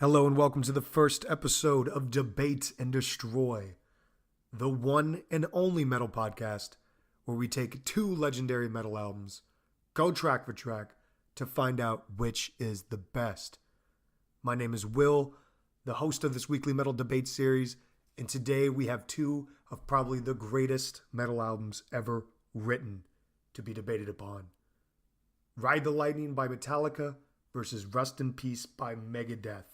Hello and welcome to the first episode of Debate and Destroy, the one and only metal podcast where we take two legendary metal albums, go track for track, to find out which is the best. My name is Will, the host of this weekly metal debate series, and today we have two of probably the greatest metal albums ever written to be debated upon. Ride the Lightning by Metallica versus Rust in Peace by Megadeth.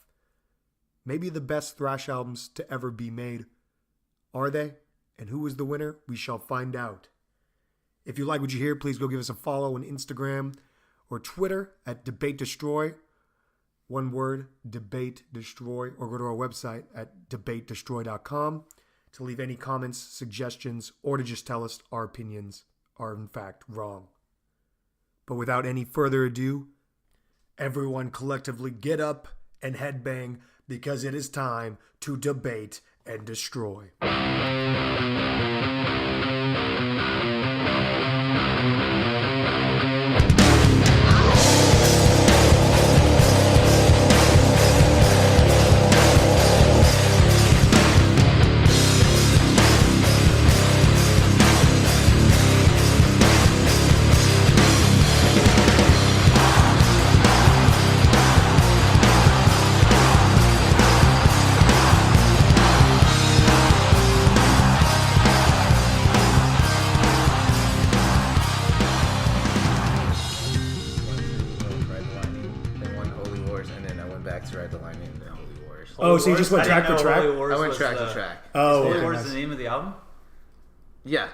Maybe the best thrash albums to ever be made. Are they? And who is the winner? We shall find out. If you like what you hear, please go give us a follow on Instagram or Twitter at Debate Destroy. One word, Debate Destroy, or go to our website at debatedestroy.com to leave any comments, suggestions, or to just tell us our opinions are in fact wrong. But without any further ado, everyone collectively get up and headbang, because it is time to debate and destroy. Oh, so you just went track for track? I went track to track. Oh, Holy Wars is the name of the album? Yeah.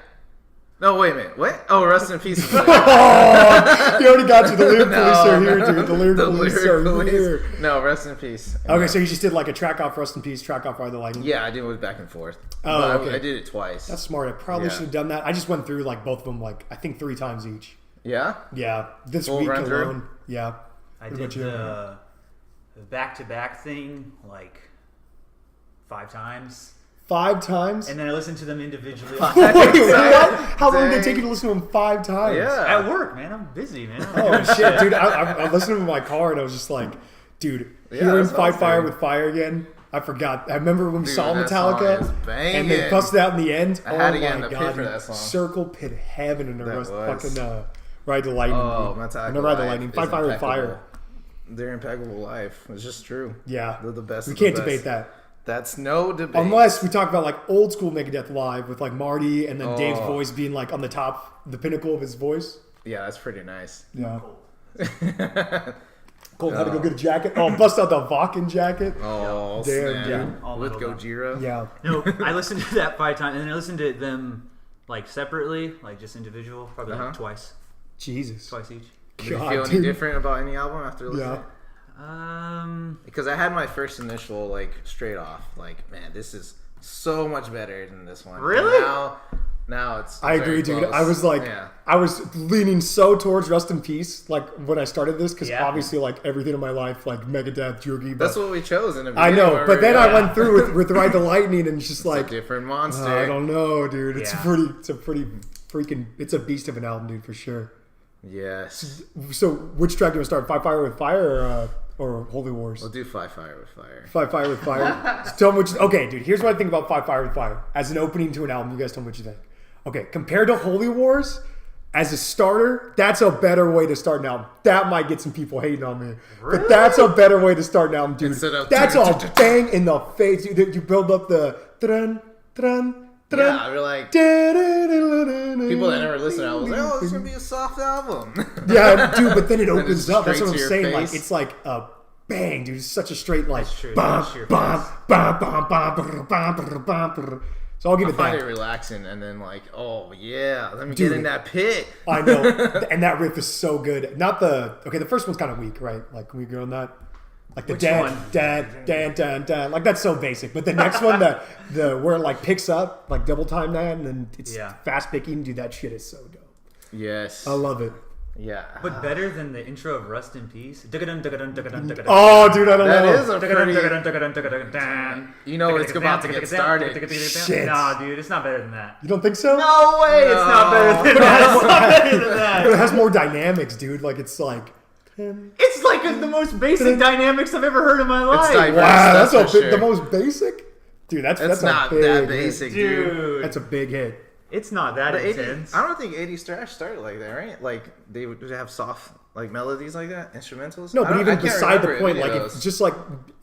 No, wait a minute. What? Oh, Rust in Peace. He already got you. The lyric police are here, dude. The lyric police are here. No, Rest in Peace. Okay, so you just did like a track off Rust in Peace, track off Ride the Lightning? Yeah, I did it back and forth. Oh, okay. I did it twice. That's smart. I probably should have done that. I just went through like both of them, like I think 3 times each. Yeah? Yeah. This Full week run through? alone. Yeah. I did the back-to-back thing like 5 times. 5 times? And then I listened to them individually. Wait, what? How long did it take you to listen to them 5 times? Yeah. At work, man. I'm busy, man. Oh, shit, dude. I listened to them in my car and I was just like, dude, hearing Fight Fire with Fire again. I forgot. I remember when we saw Metallica and they busted out in the end. I had to get in the pit for that song. Circle Pit Heaven and the rest fucking Ride the Lightning. Oh, Metallica. No, Ride the Lightning. Fight Fire with Fire. They're impeccable live. It's just true. Yeah. They're the best. We can't debate that. That's no debate. Unless we talk about like old school Megadeth live with like Marty and then Dave's voice being like on the top, the pinnacle of his voice. Yeah, that's pretty nice. Yeah. Cold had to go get a jacket. Oh, bust out the Vakken jacket. Oh, damn, snap. dude. With Gojira. Yeah. No, I listened to that 5 times, and then I listened to them like separately, like just individual, probably like twice. Jesus. Twice each. Did you feel any different about any album after listening? Yeah. Because I had my first initial like straight off, like, man, this is so much better than this one. Really? And now it's I agree, dude. I was like, I was leaning so towards Rust in Peace, like when I started this, because obviously, like everything in my life, like Megadeth, Jurgi. That's what we chose in the I beginning. know, but then I went through with Ride the Lightning, and it's just like a different monster. I don't know, dude. It's a pretty freaking. It's a beast of an album, dude, for sure. Yes. So, which track do you want to start? Fight Fire with Fire or Holy Wars? We'll do Fight Fire with Fire. Fight Fire with Fire. Tell me what you, okay, dude. Here's what I think about Fight Fire with Fire as an opening to an album. You guys tell me what you think. Okay, compared to Holy Wars, as a starter, that's a better way to start an album. That might get some people hating on me, but that's a better way to start an album, dude. That's a bang in the face. You build up the yeah, we're like people that never listen. I was like, oh, this is gonna be a soft album. Yeah, dude. But then it opens up. That's what I'm saying. Face. Like it's like a bang, dude. It's such a straight like. So I'll give it that. I find it relaxing, and then like, oh yeah, let me get in that pit. I know, and that riff is so good. Not the the first one's kind of weak, right? Like, can we go on that? Like the dan, like that's so basic. But the next one, the where it like picks up, like double time that, and then it's fast picking. Dude, that shit is so dope. Yes, I love it. Yeah. But better than the intro of Rust in Peace. Oh, dude, I don't know. That is a pretty... You know it's about to get started. Shit. Nah, dude, it's not better than that. You don't think so? No way, it's not better than that. It's not better than that. But it has more dynamics, dude. Like, it's like... It's like the most basic dynamics I've ever heard in my life. diverse, Wow, that's for sure. the most basic? Dude, that's not a big that basic, dude. That's a big hit. It's not that intense. I don't think 80s thrash started like that, right? Like they would have soft like melodies like that, instrumentals. No, but even beside the point, like videos. it's just like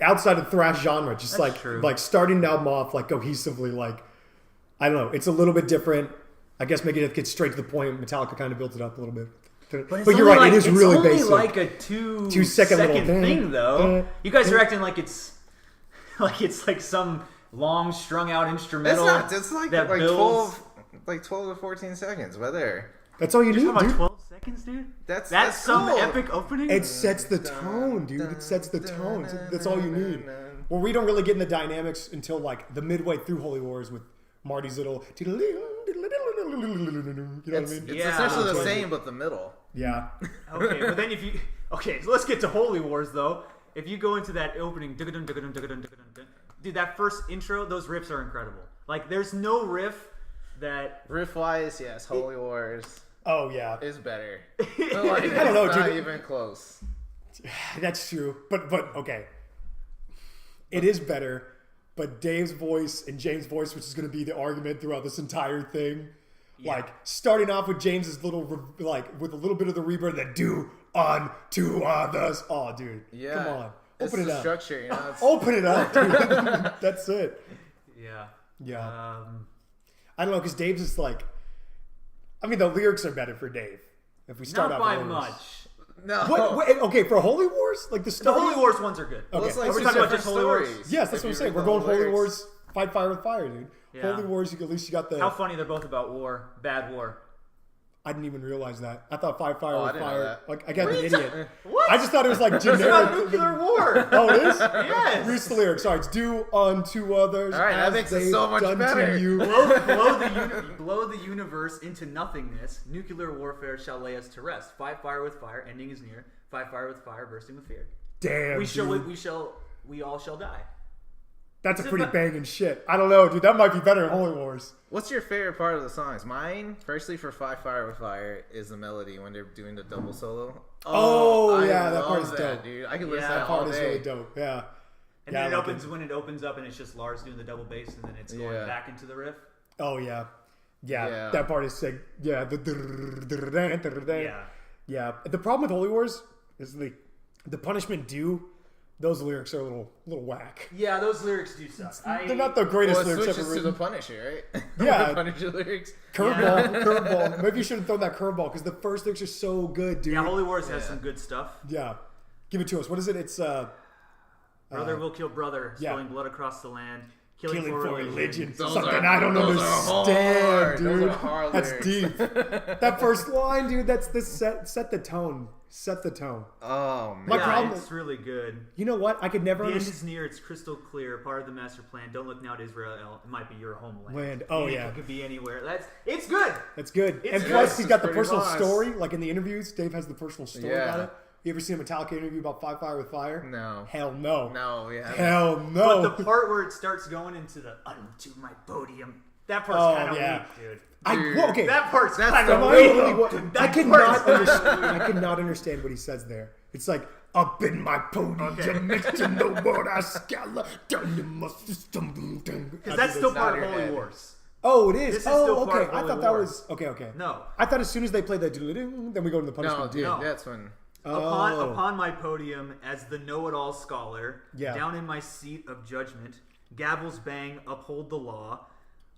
outside of thrash genre, just That's true. like starting the album off like cohesively, like I don't know, it's a little bit different. I guess Megadeth gets straight to the point. Metallica kind of built it up a little bit. But you're right, it is really basic. It's only like a 2-second little thing, though. You guys are acting like it's like some long strung out instrumental. It's not. It's like that like builds. 12 to 14 seconds. But there. That's all you You're need, talking dude. about 12 seconds, dude. That's some cool. epic opening. It sets the tone, dude. It sets the tone. That's all you need. Well, we don't really get in the dynamics until like the midway through Holy Wars with Marty's little. You know what I mean? It's essentially the same, but the middle. Yeah. Okay, but then so let's get to Holy Wars though. If you go into that opening, dude, that first intro, those riffs are incredible. Like, there's no riff that Riff wise, yes, Holy Wars Oh yeah. is better. I don't know, it's not dude. even close. That's true. But okay. It is better, but Dave's voice and James' voice, which is going to be the argument throughout this entire thing, like starting off with James's little, with a little bit of the reverb that do unto others. Oh, dude. Yeah. Come on. It's Open it the up. structure, you know. It's, Open it up, dude. That's it. Yeah. Yeah. I don't know, because Dave's is like, I mean, the lyrics are better for Dave. If we start Not off by with lyrics. much. no. Wait, okay, for Holy Wars? Like the The story? Holy Wars ones are good. Okay. It's like Are we two talking about separate just Holy Wars? stories. Yes, that's if what I'm you saying. read We're the going whole Holy lyrics. Wars, fight fire with fire, dude. Yeah. Holy Wars, at least you got the... How funny they're both about war. Bad war. I didn't even realize that. I thought fight fire I with didn't know fire... that. Like, I got an idiot. What? I just thought it was like It's about generic. nuclear war. Oh, it is? Yes. Read the lyrics. Sorry, it's do unto others All right, that as makes it they've so much done better. to you. blow the universe into nothingness. Nuclear warfare shall lay us to rest. Fight fire with fire. Ending is near. Fight fire with fire. Bursting with fear. Damn, We all shall die. That's a pretty banging shit. I don't know, dude. That might be better than Holy Wars. What's your favorite part of the songs? Mine, firstly, for Fight Fire with Fire, is the melody when they're doing the double solo. Oh, I yeah, that love part is that, dope. dude. I can listen Yeah, to that That part all is day. really dope. Yeah. And Yeah, then I like it. when it opens up and it's just Lars doing the double bass and then it's going Yeah. back into the riff. Oh, yeah. Yeah, Yeah. that part is sick. Yeah. Yeah. Yeah. The problem with Holy Wars is the punishment due. Those lyrics are a little whack. Yeah, those lyrics do suck. They're not the greatest Well, it lyrics switches ever to the written. Punisher, right? Yeah. The Punisher lyrics. Curveball. Maybe you should have thrown that curveball because the first lyrics are so good, dude. Yeah, Holy Wars has some good stuff. Yeah. Give it to us. What is it? It's Brother will kill brother, yeah. spilling blood across the land, killing for religion. Those Something are- I don't those are understand, hard. dude. Those are hard That's lyrics. deep. That first line, dude. That's the set the tone. Set the tone. Oh, man. My Yeah, problem it's really good. You know what? I could never The end understand. is near. It's crystal clear. Part of the master plan. Don't look now to Israel. It might be your homeland. Land. Oh, It yeah. could be anywhere. It's good. That's good. It's And good. plus, he's got the Pretty personal boss. story. Like in the interviews, Dave has the personal story Yeah. about it. You ever seen a Metallica interview about Fight Fire with Fire? No. Hell no. No, yeah. Hell no. But the part where it starts going into the unto my podium, that part's Oh, kind of yeah. weak, dude. Okay. That part's That's kind the of Am I weak. really what- I That could part's not understand. I could not understand what he says there. It's like up in my podium, Okay. next to no word I scala down in my system. Because that's still part of your Holy head. Wars. Oh, it is. This is still part okay. of I Holy thought that War. was okay. No. I thought as soon as they played that, then we go to the No, punishment. dude, No. that's when... Oh. Upon my podium as the know-it-all scholar, Yeah. down in my seat of judgment, gavels bang, uphold the law.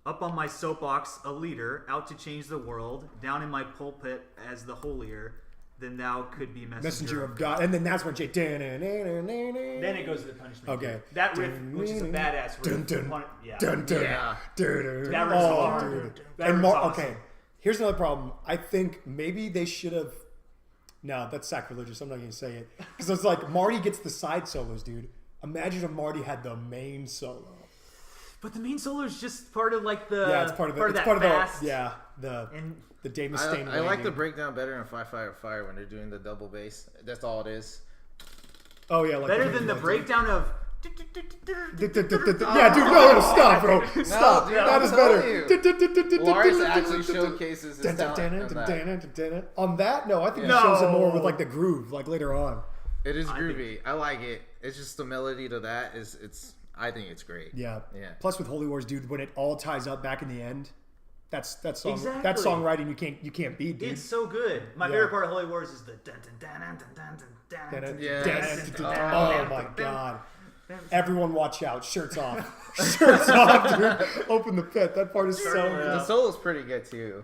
Up on my soapbox, a leader, out to change the world. Down in my pulpit as the holier, then thou could be Messenger of God, and then that's when Jay. Then Then it goes to the punishment. Okay. Dude. That riff, which is a badass riff. Yeah. Yeah. That riff's hard. Dude. That And riff's okay, awesome. here's another problem. I think maybe they should have. No, that's sacrilegious. I'm not going to say it because it's like Marty gets the side solos, dude. Imagine if Marty had the main solo. But the main solo is just part of like the Yeah, it's part of the. It's that part of fast. the. Yeah, the And Dave Mustaine. I like the landing. breakdown better in Fight Fire with Fire when they're doing the double bass. That's all it is. Oh yeah, like better than the breakdown of Yeah, dude, no, stop, bro. Stop. dude, That I'm is telling better. Lars actually showcases his talent on that. On that, no, I think he No. shows it more with like the groove, like later on. It is groovy. I like it. It's just the melody to that is. I think it's great. Yeah. Yeah. Plus with Holy Wars, dude, when it all ties up back in the end, that song, Exactly. that songwriting you can't beat, dude. It's so good. My favorite part of Holy Wars is the dun dun dun dun dun dun dun dun. Yes. Oh my god. Everyone watch out. Shirts off. Shirts off, dude. Open the pit. That part is so good. The solo's pretty good too.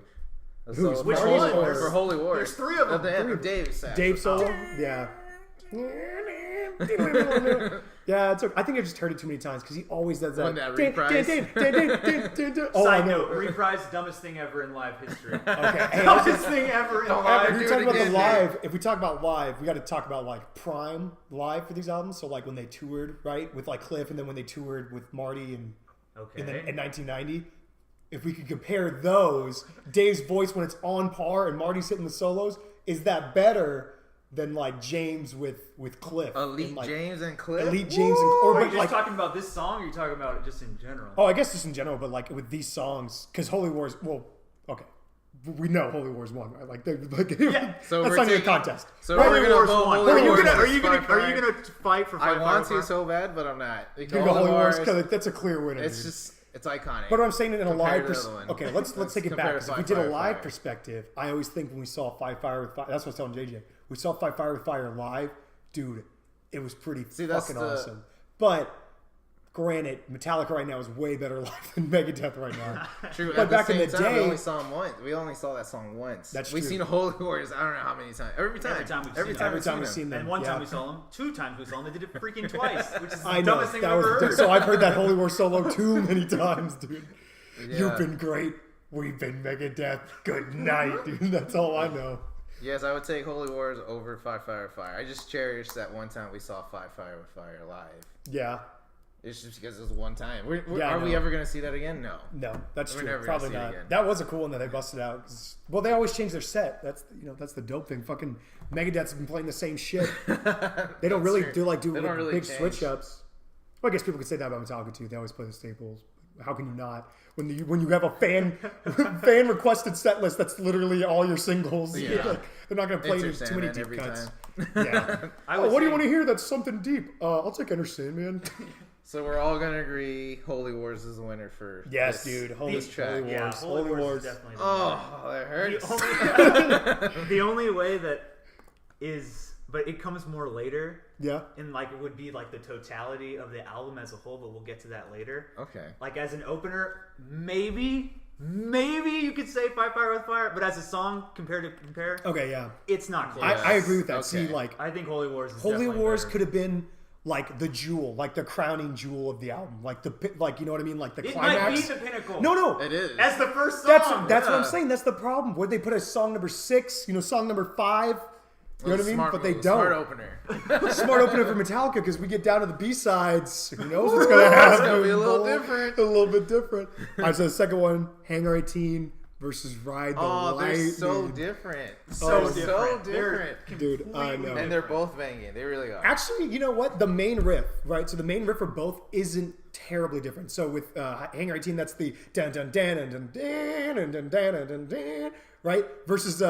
The Who's- solo which for one? Holy Wars. For Holy Wars. There's three of them. At the end of Dave's set. Dave solo? Yeah. Yeah, it's okay. I think I just heard it too many times because he always does that. When that reprise. Oh, I Side know. note, reprise dumbest thing ever in live history. Okay. Hey, Dumbest thing ever in live. if we do talk it about the again, live, if we talk about live, we got to talk about like prime live for these albums. So like when they toured, right, with like Cliff, and then when they toured with Marty and Okay. in 1990. If we could compare those, Dave's voice when it's on par and Marty's hitting the solos, is that better than like James with Cliff? Elite and, like, James and Cliff. Elite James, Are or you but, just like, talking about this song, or are you talking about it just in general? oh, I guess just in general, but like with these songs, because Holy Wars, well, okay, we know Holy Wars won, right? Like, Yeah. So that's we're not even a taking- contest. So Right? we're gonna Wars vote won. Holy Are you Wars gonna versus Fire. fight for I Fire? want Fire? to so bad, but I'm not. You go Holy Wars because that's a clear winner. It's dude. just it's iconic. But what I'm saying in a Compared live to the other one. okay, let's take it compare back. to 'Cause if we Fight did a Fire live Fire. perspective, I always think when we saw Fight Fire with Fire, that's what I was telling JJ. We saw Fight Fire with Fire live, dude. It was pretty that's fucking the- awesome. But granted, Metallica right now is way better live than Megadeth right now. True. But At back the in same the time, we day- only saw him once. We only saw that song once. That's We've true. seen Holy Wars. I don't know how many times. Every time. Every time we've seen them. And one yeah. time we saw them. 2 times we saw them. They did it freaking twice, which is the I know dumbest thing that I've was ever heard. so I've heard that Holy War solo too many times, dude. Yeah. You've been great. We've been Megadeth. Good night, dude. That's all I know. Yes, I would take Holy Wars over Fight Fire with Fire. I just cherish that one time we saw Fight Fire with Fire live. Yeah. It's just because it was one time. Yeah, I Are we know. ever going to see that again? No. No, that's We're true. never gonna Probably see it not. again. That was a cool one that they busted out. 'Cause- well, they always change their set. That's that's the dope thing. Fucking Megadeth's been playing the same shit. They don't really true. do They don't like, really big change. switch ups. Well, I guess people could say that about Metallica too. They always play the staples. How can you not? When you have a fan requested set list, that's literally all your singles. Yeah. Like, they're not going to play Enter too many Sandman deep every cuts. time. Yeah. I Oh, would what do you say- want to hear? That's something deep. I'll take Enter Sandman. So we're all going to agree Holy Wars is the winner for Yes, this, dude. Holy, this track. Holy Yeah, Wars. Holy Wars is definitely the Oh, that hurts. the only way that is, but it comes more later, Yeah. and like it would be like the totality of the album as a whole. But we'll get to that later. Okay. Like as an opener, maybe you could say Fight Fire with Fire, but as a song compare, Okay, yeah. it's not close. Yeah. I agree with that. Okay. See, like, I think Holy Wars is Holy definitely Wars better. could have been like the jewel, like the crowning jewel of the album, like you know what I mean, like the It climax. might be the pinnacle. No, It is. as the first song. that's what I'm yeah. saying. That's the problem. Where they put a song number 6, song number 5. You know what I mean? Smart But they move, don't. Smart opener. Smart opener for Metallica because we get down to the B-sides. Who knows what's going to happen? gonna be a little different. A little bit different. All right, so the second one, Hangar 18 versus Ride the Oh, they're Lightning. so different. So So different. different. Dude, I know. And they're both banging. They really are. Actually, you know what? The main riff, right? So the main riff for both isn't terribly different. So with Hangar 18, that's the dun dun dun dun dun dun dun dun dun dun dun, right? Versus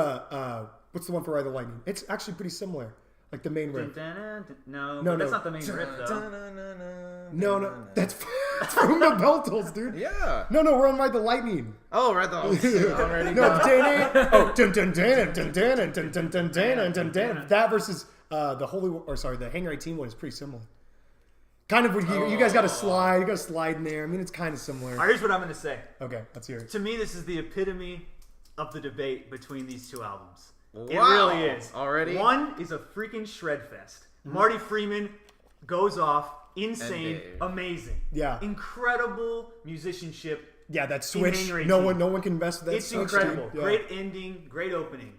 what's the one for Ride the Lightning? It's actually pretty similar, like the main riff. No, No, that's no. not the main riff though. No, that's from the Beltals, dude. Yeah. No, we're on Ride the Lightning. Oh, right. Already. No, oh, dun dun dun dun dun dun dun dun dun dun dun dun. That versus the Hangar 18 one is pretty similar. Kind of, you guys got to slide. You got to slide in there. I mean, it's kind of similar. All right, here's what I'm going to say. Okay, let's hear it. To me, this is the epitome of the debate between these two albums. It Wow. really is. Already? One is a freaking shred fest. Mm-hmm. Marty Freeman goes off, insane, Dave. amazing. Yeah. Incredible musicianship. Yeah, that switch. Hangar No 18. one can mess with that It's switch, incredible. dude. Yeah. Great ending, great opening.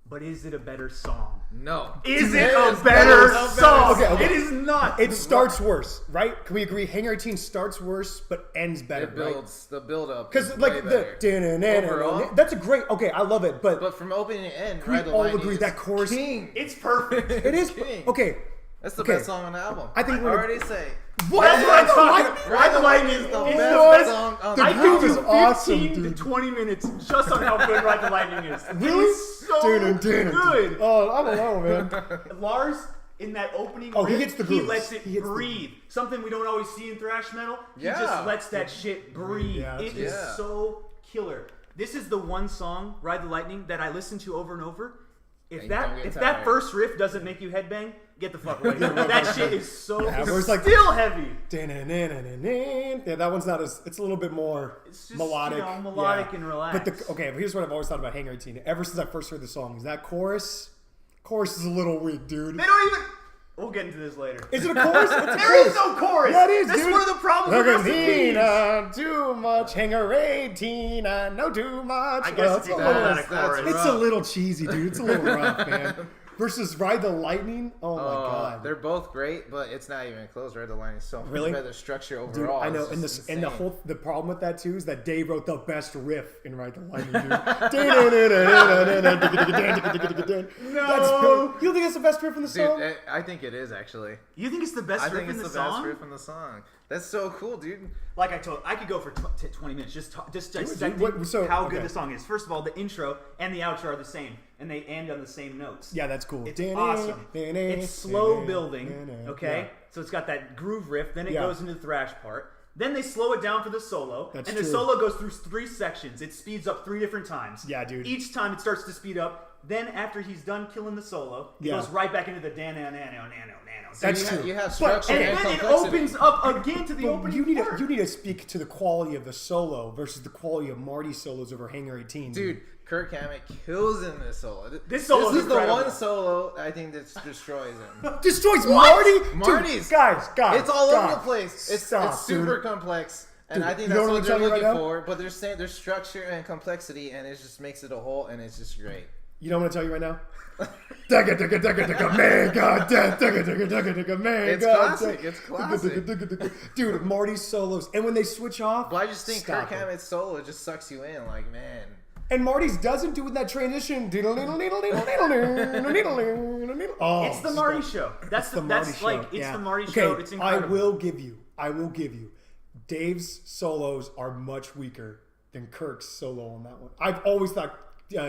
But is it a better song? No. Is It it a is better better. song? Okay. It is not. It starts worse, right? Can we agree? Hangar 18 starts worse, but ends better, It builds the build up. Because like Overall? that's a great. Okay, I love it, but But from opening to end, we Ride the all Lightning agree is that chorus. king. It's perfect. It is King. okay. That's the best song on the album. I think I already say. What? That's what I'm talking. Ride the Lightning is the It's best the song on The the I groove give is you 15 awesome, to dude. 20 minutes just on how good Ride the Lightning is. Really? It's so good. Oh, I don't know, man. Lars, in that opening Oh, he riff, hits the he grooves. lets it He hits the- breathe. Something we don't always see in thrash metal. He Yeah. just lets that shit breathe. Yeah, It is yeah. so killer. This is the one song, Ride the Lightning, that I listen to over and over. And If you that don't get if tired. that first riff doesn't make you headbang, get the fuck away from me. That shit is so Yeah, it's where it's like- still heavy. Yeah, that one's not as. It's a little bit more It's just, melodic. you know, melodic yeah. and relaxed. But here's what I've always thought about Hangar 18. Ever since I first heard the song, is that chorus is a little weak, dude. They don't even. We'll get into this later. Is it a chorus? It's a There chorus. is no chorus. Yeah, it is, That's dude. one of the problems with recipes. Argentina, too much. Hangar 18, I know too much. I guess if you call that a That's chorus. It's rough. a little cheesy, dude. It's a little rough, man. Versus Ride the Lightning. Oh my god. They're both great, but it's not even close. Ride the Lightning is so much Really? better structure Dude, overall. I know, It's and just the insane. the problem with that too is that Dave wrote the best riff in Ride the Lightning, dude. No. You think that's the best riff in the song? Dude, I think it is actually. You think it's the best I riff think in it's the the best song? riff in the song. That's so cool, dude. Like I told, I could go for 20 minutes just dissecting What- how okay. good the song is. First of all, the intro and the outro are the same, and they end on the same notes. Yeah, that's cool. It's awesome. It's slow building, okay? Yeah. So it's got that groove riff, then it Yeah. goes into the thrash part. Then they slow it down for the solo, That's and the true. solo goes through 3 sections. It speeds up 3 different times. Yeah, dude. Each time it starts to speed up. Then after he's done killing the solo, it Yeah. goes right back into the nano. That's you true. You have But- structure And and then it complexity. opens up again to the But opening part. you need to speak to the quality of the solo versus the quality of Marty's solos over Hangar 18. Dude, Kirk Hammett kills in this solo. This solo This is is the incredible. one solo I think that destroys him. Destroys Marty? Dude, Marty's. guys. It's all over guys, the place. It's stop, super dude. complex. And Dude, I think you that's know what I'm they're telling you right looking now? for. But they're saying there's structure and complexity, and it just makes it a whole, and it's just great. You know what I'm going to tell you right now? Man, God damn. Man, It's God classic. damn. It's classic. Dude, Marty's solos. And when they switch off. But I just think stop Kirk it. Hammett's solo just sucks you in. Like, man. And Marty's doesn't do with that transition. Oh, It's the Marty show. That's the Marty that's show. like it's Yeah. the Marty Okay, show. It's incredible. I will give you. Dave's solos are much weaker than Kirk's solo on that one. I've always thought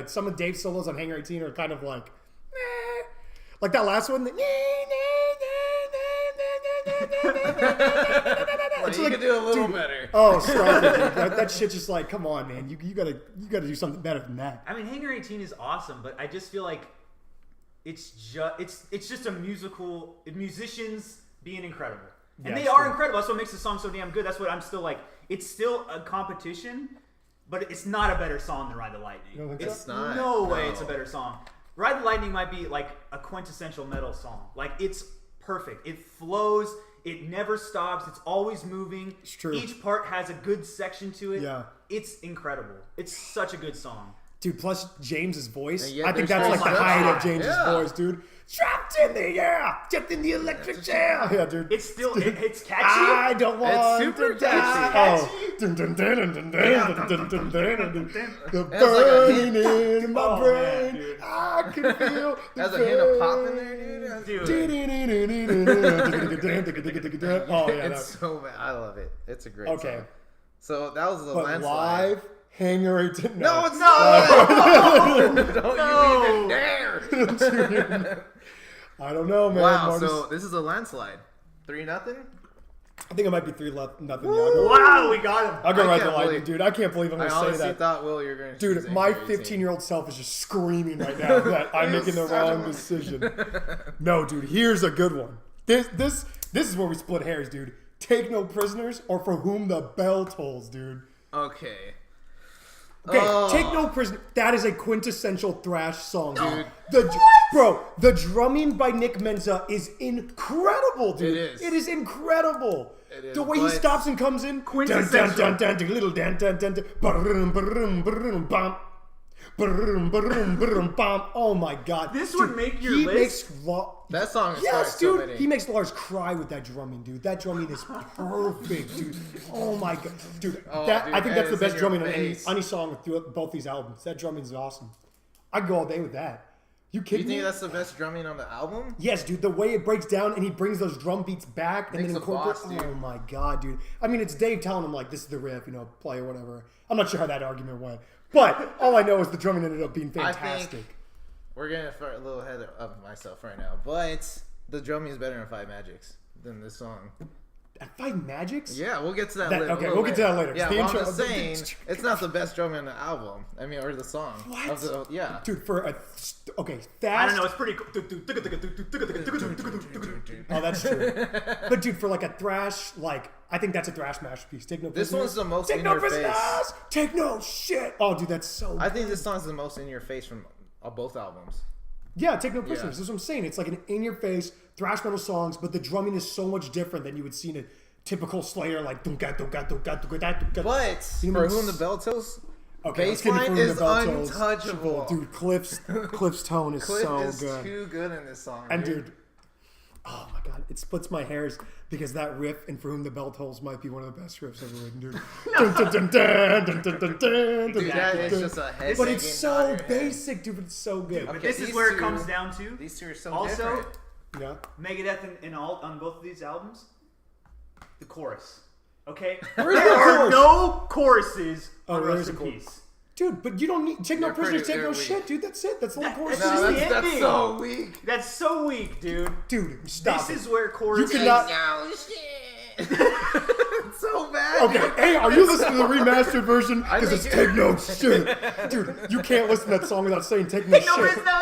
some of Dave's solos on Hangar 18 are kind of like that last one. Like, you could do a little better. Oh, stop it, dude. That shit's just like, come on, man. You gotta do something better than that. I mean, Hangar 18 is awesome, but I just feel like it's just a musical musicians being incredible, and Yeah, they it's are true. incredible. That's what makes the song so damn good. That's what I'm still like. It's still a competition, but it's not a better song than Ride the Lightning. You don't think It's so? It's not. no way No. it's a better song. Ride the Lightning might be like a quintessential metal song. Like it's perfect. It flows. It never stops. It's always moving. It's true. Each part has a good section to it. Yeah. It's incredible. It's such a good song. Dude, plus James's voice. And yet I think there's that's like no the height of structure. James's Yeah. voice, dude. Trapped in the air, trapped in the electric chair. Yeah, dude. It's still it's catchy. I don't want super to die. catchy. Oh. Dun, dun, dun, dun, dun, dun, dun, dun, dun, dun, dun. The That's like a burning hint. in my Oh, brain. man, dude. I can feel the There's a hint of pop in there, dude. Dude. Oh, yeah. It's that- so bad. I love it. It's a great Okay. song. So that was the But landslide. live, Hangar 18. No, it's No! not. Don't No. you even dare. I don't know, man. Wow, Marcus. so this is a landslide. 3-0? I think it might be 3-0. I'll go, Wow, we got him. I'll go I Ride the can't Lightning, believe- dude. I can't believe I'm I going to say honestly that. thought, Will, you're going to choose Dude, my Anchor 18. 15-year-old self is just screaming right now that I'm You making the son of wrong a- decision. No, dude, here's a good one. This is where we split hairs, dude. Take No Prisoners or For Whom the Bell Tolls, dude. Okay. Okay, Oh. Take No Prisoner. That is a quintessential thrash song, dude. Dude. The drumming by Nick Menza is incredible, dude. It is. It is incredible. It is, The way he but- stops and comes in. Quintessential. Dun, dun, dun, dun, little dun, dun, dun, dun, ba-rum, ba-rum, ba-rum, bum. Ba-rum, ba-rum, ba-rum, bum. Oh my god. This Dude, would make your he list? Makes That song Yes, starts so dude. many. He makes Lars cry with that drumming, dude. That drumming is perfect, dude. Oh my god, dude. Oh, I dude, think that that's the is best in your drumming on any face. song through both these albums. That drumming is awesome. I'd go all day with that. You You kidding think me? that's the best drumming on the album? Yes, dude. The way it breaks down and he brings those drum beats back and Nick's then a incorporates. boss, dude. Oh my god, dude. I mean, it's Dave telling him like, "This is the riff, play or whatever." I'm not sure how that argument went, but all I know is the drumming ended up being I fantastic. think we're getting a little ahead of myself right now, but the drumming is better in Five Magics than this song. At Five Magics? Yeah, we'll get to that, That- later. okay, we'll get to that later, 'cause Yeah, the well, intro- I'm just saying, it's not the best drumming on the album. I mean, or the song. What? Yeah. Dude, for a okay, fast. I don't know. It's pretty cool. Oh, that's true. But dude, for like a thrash, like I think that's a thrash masterpiece. Take no This prisoners. one's the most Take in no your prisoners. face. Take no shit. Oh, dude, that's so. I think this song's the most in your face from both albums. Yeah, take no prisoners. Yeah. That's what I'm saying. It's like an in-your-face thrash metal songs, but the drumming is so much different than you would see in a typical Slayer, like dunga dunga dunga dunga dunga. But You for mean- whom the bell tolls, Okay, let's get into baseline Fruit of is the Bell Tolls. untouchable. Dude, Cliff's tone is Cliff so is good. too good in this song. And dude, oh my god, it splits my hairs because that riff in For Whom the Bell Tolls might be one of the best riffs ever written, dude. Dun, dun, dun, dun, dun, dun, dun, dun, Dude, that dun, is dun. just a head. But it's shaking so on your head. basic, dude. But it's so good. But Okay, this is these where it two- comes down to. These two are so Also, different. Yeah. Megadeth and all on both of these albums, the chorus. Okay, Where's there the are chorus? no choruses on there's Rust a in chorus. Peace. Dude, but you don't need take no They're prisoners, pretty- take no they're shit, weak. dude. That's it. That's the whole chorus. that's No, just the that's ending. so weak. That's so weak, dude. Dude, stop This it. is where chorus. You cannot- No shit. It's so bad. Okay, hey, are you listening to the remastered version? I Because it's think- take no shit. Dude, you can't listen to that song without saying take no Take no shit. prisoners.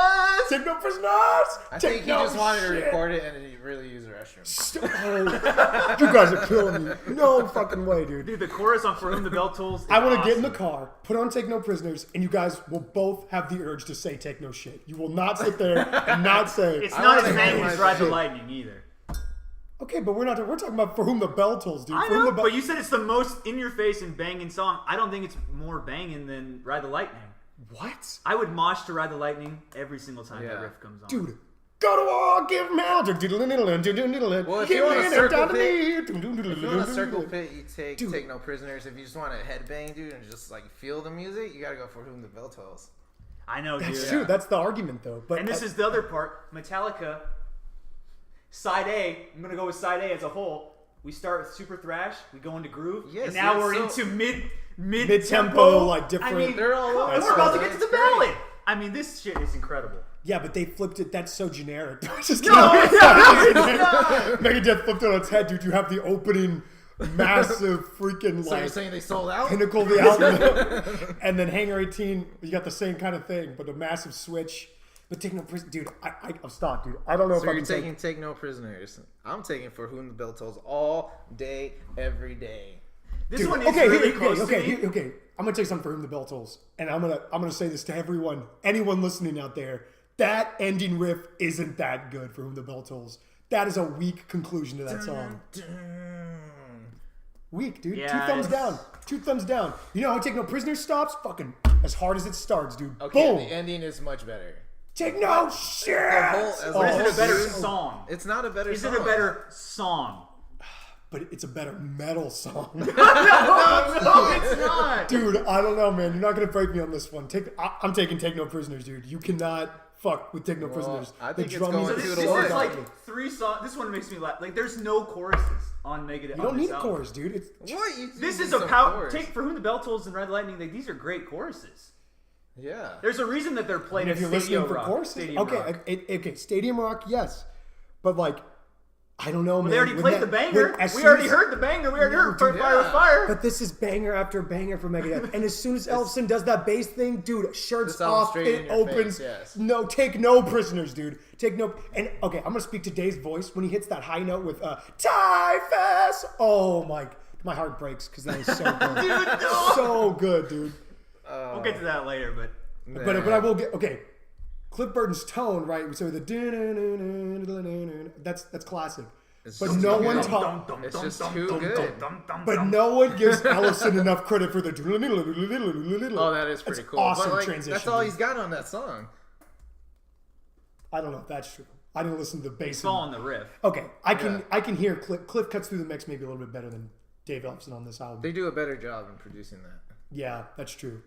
Take no prisoners! I Take think he no just wanted to shit. record it and he really used the restroom. Oh, you guys are killing me. No fucking way, dude. Dude, the chorus on For Whom the Bell Tolls. Is I want to awesome. get in the car, put on Take No Prisoners, and you guys will both have the urge to say take no shit. You will not sit there and not say It's I not wanna as banging hear as my Ride the shit. Lightning either. Okay, but we're talking about For Whom the Bell Tolls, dude. I For Whom know, the Bell- but you said it's the most in your face and banging song. I don't think it's more banging than Ride the Lightning. What? I would mosh to Ride the Lightning every single time that Yeah. riff comes on. Dude, go to war, give him hell. Well, if you want a circle pit, if you want a circle pit, you take no prisoners. If you just want to headbang, dude, and just like feel the music, you gotta go For Whom the Bell Tolls. I know, dude. That's true. That's the argument, though. But And this is the other part. Metallica, side A. I'm gonna go with side A as a whole. We start with super thrash. We go into groove. Yes, and now yes, we're so- into mid Mid-tempo, like, different- I mean, They're all over and the we're about to place. get to the It's great. ballad. I mean, this shit is incredible. yeah, but they flipped it. That's so generic. Just No, kidding. it's not. Megadeth flipped it on its head, dude. You have the opening massive freaking So you're like saying they sold out? pinnacle of the album, and then Hangar 18, you got the same kind of thing, but a massive switch. But take no prison, dude. I'll stop, dude. I don't know So if I you're can taking take no prisoners. I'm taking For Whom the Bell Tolls all day, every day. This Dude, one is okay, really here, close to me. okay. I'm gonna take something For Whom the Bell Tolls, and I'm gonna say this to everyone, anyone listening out there. That ending riff isn't that good For Whom the Bell Tolls. That is a weak conclusion to that song. Weak, dude. Yeah, Two thumbs it's- down. Two thumbs down. You know how Take No Prisoners stops? Fucking as hard as it starts, dude. Okay, Boom. the ending is much better. Take no shit. as But is Oh, it a better dude. song? It's not a better Is song. it a better song? But it's a better metal song. No, it's not. Dude, I don't know, man. You're not gonna break me on this one. I'm taking Take No Prisoners, dude. You cannot fuck with Take No Prisoners. I think it's drumming going So two this to one. is like three songs. This one makes me laugh. Like, there's no choruses on Megadeth. You don't need a chorus, dude. It's What? This need is a some power. chorus. Take For Whom the Bell Tolls and Ride the Lightning. Like, these are great choruses. Yeah. There's a reason that they're playing if at you're Stadium listening for Rock. choruses. Stadium Okay, Rock. okay, Stadium Rock, yes, but like, I don't know, Well, man. they already When played that- the banger. when- as We soon already as- heard the banger. We already heard dude, Fire with yeah. Fire. But this is banger after banger for Megadeth. And as soon as Elfson does that bass thing, dude, shirts This album's off, straight in it your opens. face, yes. No, take no prisoners, dude. Take no. And okay, I'm gonna speak to Dave's voice when he hits that high note with Typhus. Oh my heart breaks because that is so good. Dude, no. So good, dude. We'll get to that later, but But I will get okay. Cliff Burton's tone, right? So the that's classic. It's But just no too one good. talk. It's just too good. But no one gives Ellison enough credit for the. Oh, that is pretty That's cool. Awesome but like, transition. that's all dude. he's got on that song. I don't know if that's true. I didn't listen to the bass. it's all on the riff. Okay, I can Yeah. I can hear Cliff cuts through the mix maybe a little bit better than Dave Ellison on this album. They do a better job in producing that. Yeah, that's true.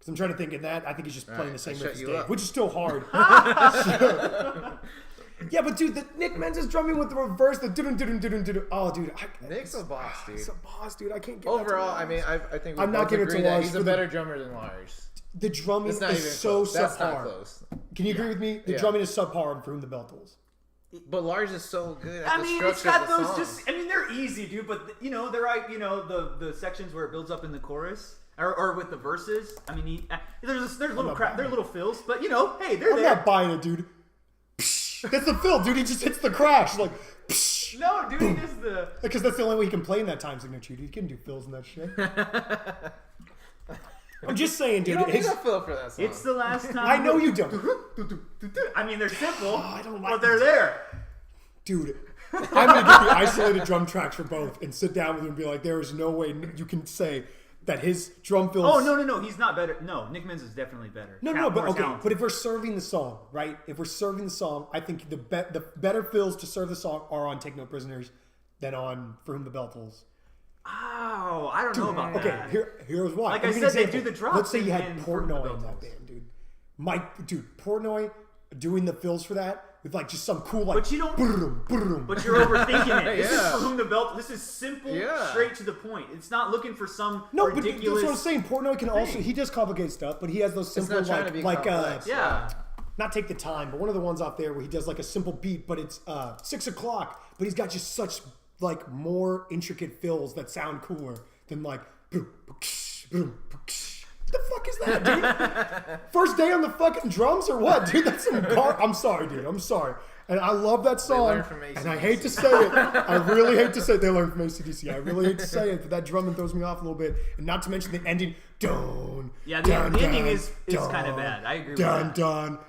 Because I'm trying to think in that, I think he's just playing the same riff as Dave, which is still hard. Yeah, but dude, Nick Menz is drumming with the reverse, the doo-doo-doo-doo-doo-doo. Oh, dude. Nick's a boss, dude. He's a boss, dude. I can't get Overall, I mean, I think I'm not giving it to Lars. He's a better drummer than Lars. The drumming is so subpar. That's not close. Can you agree with me? The drumming is subpar for whom the belt tolls. But Lars is so good at the structure it's got of the those songs. they're easy, dude, but they're like, the sections where it builds up in the chorus or with the verses. I mean, there's little fills, but hey, they're there. I'm not buying it, dude. That's the fill, dude. He just hits the crash like. No, dude, he does the. Because that's the only way he can play in that time signature. Dude, he can do fills and that shit. I'm just saying, dude. You don't need a fill for that song. It's the last time. I know you don't. I mean, they're simple, I don't like but they're there. Dude, I'm gonna get the isolated drum tracks for both and sit down with him and be like, there is no way you can say that his drum fills. Oh no, he's not better. No, Nick Menz is definitely better. But okay, but if we're serving the song, right? If we're serving the song, I think the better fills to serve the song are on Take No Prisoners than on For Whom the Bell Tolls. Oh, I don't know about that. Okay, here's why. Like I said, they do the drops. Let's say you had in Portnoy in that band, dude. Portnoy doing the fills for that with like just some cool like. But you don't. Boom. But you're overthinking it. This is For Whom the Bell. This is simple, straight to the point. It's not looking for some ridiculous. But that's what I'm saying. Portnoy can also he does complicated stuff, but he has those simple not Take the Time, but one of the ones out there where he does like a simple beat, but it's 6 o'clock, but he's got just such like more intricate fills that sound cooler than like boom, boom. The fuck is that, dude? First day on the fucking drums or what, dude? That's some I'm sorry, dude. I'm sorry. And I love that song. And I hate to say it. I really hate to say it. They learned from AC/DC. I really hate to say it, but that drumming throws me off a little bit. And not to mention the ending. The ending is kind of bad. I agree with that. Dun.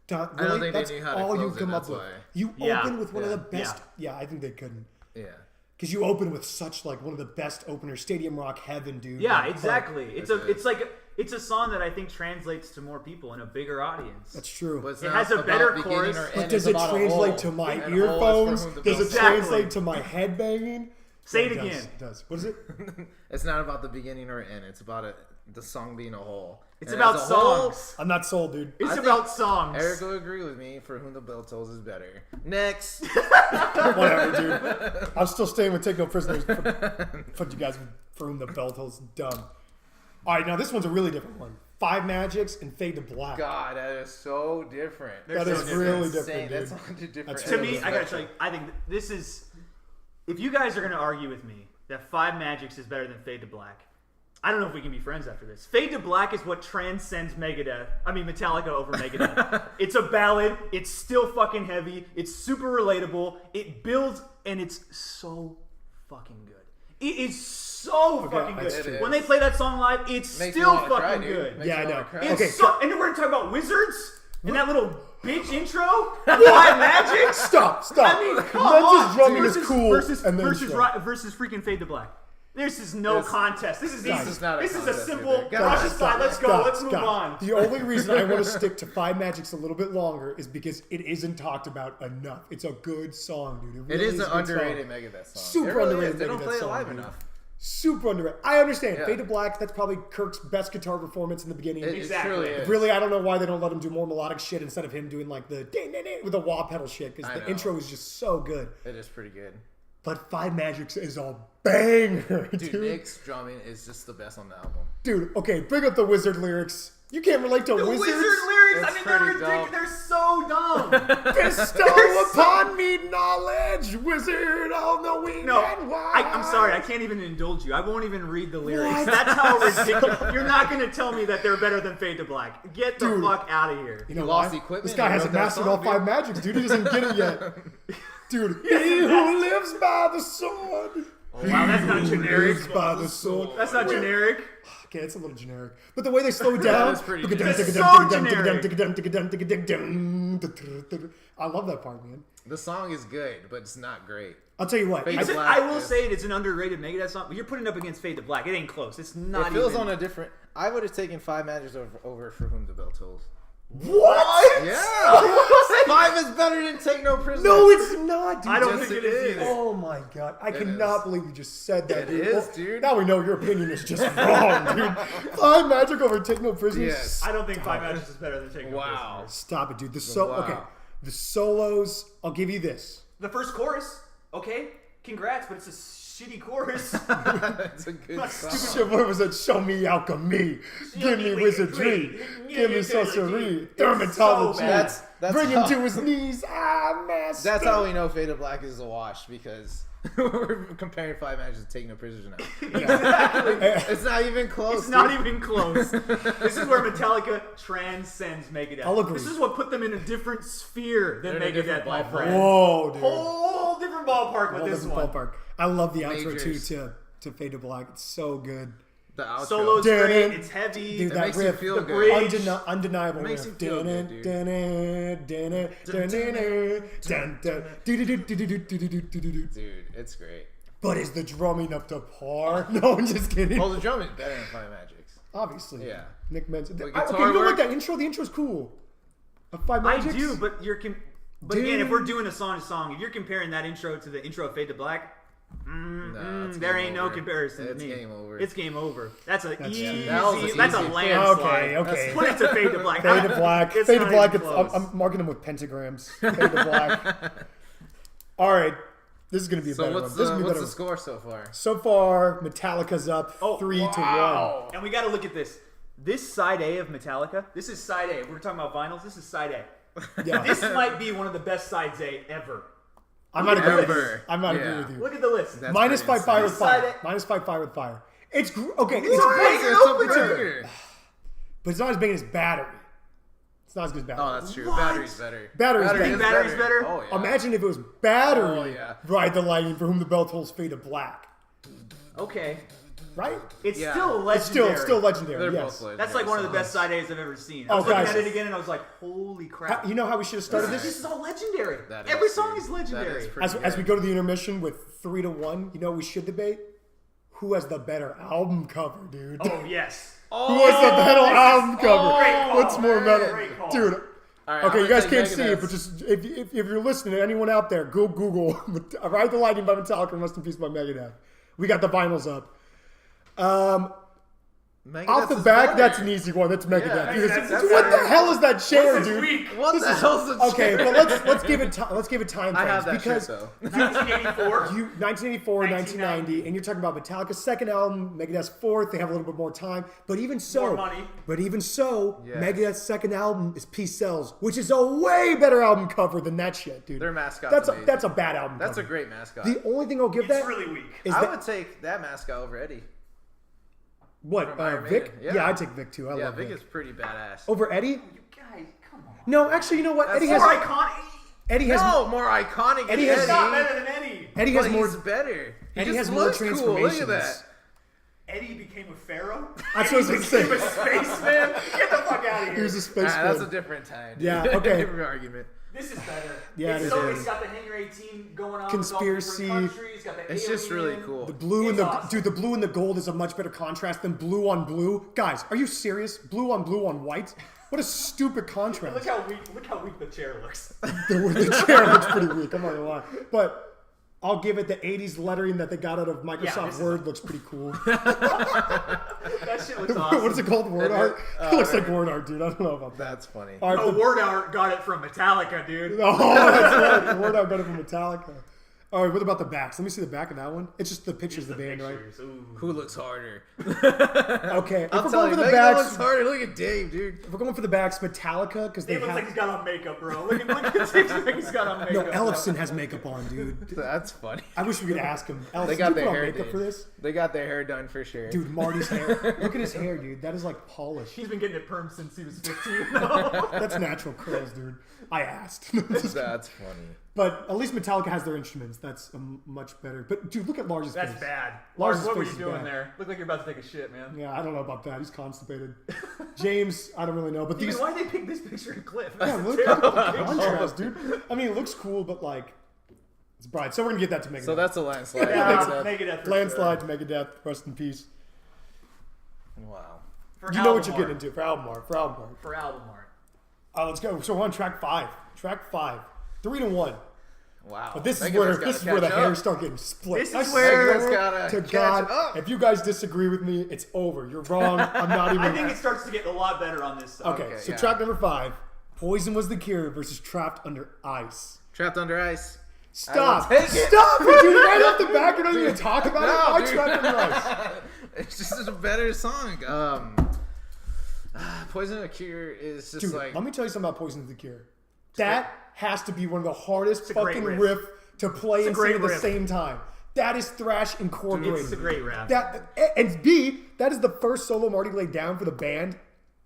Really? I don't think they knew how to all close you come up with. You open with one of the best. Yeah, I think they couldn't. Yeah. Because you open with such like one of the best openers, Stadium Rock Heaven, dude. Yeah, exactly. It's a song that I think translates to more people and a bigger audience. That's true. It has a better chorus. But does it translate to my earphones? Does it translate to my head banging? Say it again. It does. What is it? It's not about the beginning or end. It's about the song being a whole. It's about songs. I'm not sold, dude. It's about songs. Eric will agree with me. For Whom the Bell Tolls is better. Next. Whatever, dude. I'm still staying with Take No Prisoners. Fuck you guys. For Whom the Bell Tolls is dumb. All right, now this one's a really different one. Five Magics and Fade to Black. God, that is so different. That is really different, dude. That's such a different. To me, I gotta tell you, I think this is. If you guys are gonna argue with me that Five Magics is better than Fade to Black, I don't know if we can be friends after this. Fade to Black is what transcends Metallica over Megadeth. It's a ballad. It's still fucking heavy. It's super relatable. It builds, and it's so fucking good. It is so fucking good. When they play that song live, it's still fucking good. Yeah, I know. Okay, and then we're gonna talk about Wizards and that little bitch intro. Five Magic. Stop. I mean, come on. Drumming is cool. Versus freaking Fade to Black. This is no contest. This is easy. This is a simple brush aside. Let's go. Let's move on. The only reason I want to stick to Five Magics a little bit longer is because it isn't talked about enough. It's a good song, dude. It is an underrated Megadeth song. Super underrated. They don't play it live enough. Super underrated. I understand. Fade to Black, that's probably Kirk's best guitar performance in the beginning. Exactly. Really, I don't know why they don't let him do more melodic shit instead of him doing like the with the wah pedal shit, because the intro is just so good. It is pretty good. But Five Magics is a banger, dude. Nick's drumming is just the best on the album. Dude, okay, bring up the Wizard lyrics. You can't relate to Wizards? Wizard lyrics, I mean, they're ridiculous. They're so dumb. Bestow upon me knowledge, wizard, all knowing and wise. I'm sorry, I can't even indulge you. I won't even read the lyrics. What? That's how ridiculous. You're not going to tell me that they're better than Fade to Black. Get the fuck out of here. You know lost equipment. This guy hasn't mastered all Five Magics, dude. He doesn't get it yet. Dude, he who lives by the sword. Oh, wow, that's not generic. Lives by the sword. That's not generic. Okay, it's a little generic. But the way they slow it down. It's so generic. I love that part, man. The song is good, but it's not great. I'll tell you what. I will say it's an underrated Megadeth song, but you're putting it up against Fade to Black. It ain't close. It's not. It feels on a different. I would have taken Five Magics over For Whom the Bell Tolls. What? Yeah. 5 is better than Take No Prisoners. No, it's not, dude. I don't Yes, think it it is is. either. Oh my god. I cannot is. believe you just said that, It dude. is, Well, dude. Now we know your opinion is just wrong, dude. 5 Magic over Take No Prisoners? Yes. I don't think 5 matches is better than Take No Wow. Prisoners. Stop it, dude. Wow. Okay. The solos, I'll give you this. The first chorus, okay, congrats, but it's a shitty chorus. That's a good song. What was it? Show me alchemy. Give me wizardry. Give me sorcery. Dermatology. That's Bring him how- to his knees. Ah, master. That's how we know Fade to Black is a wash, because we're comparing 5 matches to Take No Prisoners now. It's not even close. It's not even close. This is where Metallica transcends Megadeth. I'll agree. This is what put them in a different sphere than They're in a Megadeth, different my ballpark. friend. Whoa, dude. Whole different ballpark with Whole this different one. ballpark. I love the outro Majors. too to Fade to Black. It's so good. The outro. Solo's Dun, great. dun. It's heavy. Dude, It that makes you riff, feel the good. bridge. Undeniable Makes riff. you feel good, Dude. Dude, it's great. But is the drumming up to par? No, I'm just kidding. Well, the drum is better than 5 Magics. Obviously. Yeah. Nick mentioned The okay, guitar you don't work- like that intro? The intro's cool. Of 5 I Magics? do, but but Dude. again, if we're doing a song to song, if you're comparing that intro to the intro of Fade to Black, it's there game ain't no over. comparison It's to me. game over. It's game over. That's a easy. That was an That's a easy- landslide. Okay. Put it to Fade to Black. Fade to Black. It's Fade to not Black. even close. I'm marking them with pentagrams. Fade to Black. All right. This is going to be a So better what's one. This is the gonna be a what's better the one. score so far? So far, Metallica's up 3-1. And we got to look at this. This side A of Metallica. This is side A. We're talking about vinyls. This is side A. Yeah. This might be one of the best sides A ever. I might agree with you. Ever. I might agree Yeah. with you. Look at the list. That's Minus pretty 5 fire with insane. fire. Decided- Minus 5 fire with fire. It's okay. It's alright. great, It's a opener. banger. but it's not as big as battery. It's not as good as battery. Oh, that's true. What? Battery's better. Battery's Battery better. is Battery's better? Oh, yeah. Imagine if it was battery. Oh, yeah. Ride the lightning for whom the bell tolls Fade to Black. Okay. Right? It's Yeah. still It's legendary. still legendary. They're yes. both legendary. That's like one of the best songs. side A's I've ever seen. I Oh, was looking guys. at it again and I was like, holy crap. You know how we should have started This this? is all legendary. That is Every song true. is legendary. That is pretty As we good. go to the intermission with 3-1, you know what we should debate? Who has the better album cover, dude? Oh, yes. Who has the better album cover? Great call, What's more man. metal? Great call. Dude, All right, okay, I'm you guys gonna can't take see it, Megadeth's. but just if you're listening, anyone out there, go Google Ride the Lightning by Metallica and Rest in Peace by Megadeth. We got the vinyls up. Megadeth's Off the is back, better. that's an easy one. That's Megadeth. Yeah, Dude, that's what the better. hell is that chair, This is dude? weak. What the hell's the Okay, chair? but let's give it time I frames have that because shit though. 1984. 1984, 1990, and you're talking about Metallica's second album, Megadeth's fourth. They have a little bit more time, but even so, More money. Yes. Megadeth's second album is Peace Sells, which is a way better album cover than that shit, dude. Their mascot's That's amazing. that's a bad album. That's a cover. great mascot. The only thing I'll give It's that really weak. is I that would take that mascot over Eddie. what from Iron Vic. Maiden. Yeah. Yeah. I'd take Vic too. I Yeah, love Vic Vic. is pretty badass. Over Eddie. You guys, come on. No, actually, you know what? Eddie has More iconic. Eddie has No, more iconic Eddie than has It's not better than Eddie. Eddie has But more. he's better. He Eddie just has more looks cool. transformations. Look at that. Eddie became a pharaoh. That's what I was Eddie gonna say. became a spaceman. Get the fuck out of here. He was a space That's man. a different time. Yeah, okay. Different argument. This is better. Yeah, it's it so, is. It's got the Hangar 18 going on. Conspiracy. With all the different countries, got the It's just alien. really cool. The blue and It's the awesome. dude, the blue and the gold is a much better contrast than blue on blue. Guys, are you serious? Blue on white? What a stupid contrast. Look how weak the chair looks. The chair looks pretty weak. I'm not gonna lie, but I'll give it the '80s lettering that they got out of Microsoft this is Word looks pretty cool. That shit looks awesome. What is it called? Word art? It looks like word art, dude. I don't know about that. That's funny. All right, Oh, the- Word Art got it from Metallica, dude. oh, that's right. Word art got it from Metallica. All right, what about the backs? Let me see the back of that one. It's just the pictures of the band, right? Pictures. Ooh. Who looks harder? Okay, if I'm we're going telling for you, the Megadeth backs, looks harder. Look at Dave, dude. if we're going for the backs, Metallica because they It looks like have. he's got on makeup, bro. Look at Dave he's got on No, makeup. Ellefson has makeup on, dude. That's funny. I wish we could ask him. Ellefson, They did got you their put on hair makeup done. for this? They got their hair done for sure. Dude, Marty's hair. Look at his hair, dude. That is like polished. He's been getting it permed since he was 15. That's natural curls, dude. I asked. That's funny. But at least Metallica has their instruments. That's much better. But dude, look at Lars's That's face. bad. Lars' Lars, what were face you is doing bad. there? Look like you're about to take a shit, man. Yeah, I don't know about that. He's constipated. James, I don't really know. But Even these. why did they pick this picture of Cliff? Yeah, That's look terrible. at the contrast, dude. I mean, it looks cool, but like, it's bright. So we're gonna get that to Megadeth. So that's a landslide. Yeah, Megadeth. Megadeth for landslide to Megadeth. Rest in peace. Wow. Sure. For You know what album you're getting art. into for album art. For album art. For album art. Let's go. So we're on track 5. Track 5. 3-1. Wow. But this is where the hairs start getting split. This is where to God, if you guys disagree with me, it's over. You're wrong. I'm not even. I think it starts to get a lot better on this side. Okay, so track number 5. Poison Was the Cure versus Trapped Under Ice. Trapped Under Ice. Stop! Stop! Dude, right off the back, you're not even talk about it. I Trapped Under Ice. It's just a better song. Poison the Cure is just like. Let me tell you something about Poison the Cure. That has to be one of the hardest fucking riff to play and sing at the same time. That is thrash incorporated. Dude, it's a great rap. And B, that is the first solo Marty laid down for the band.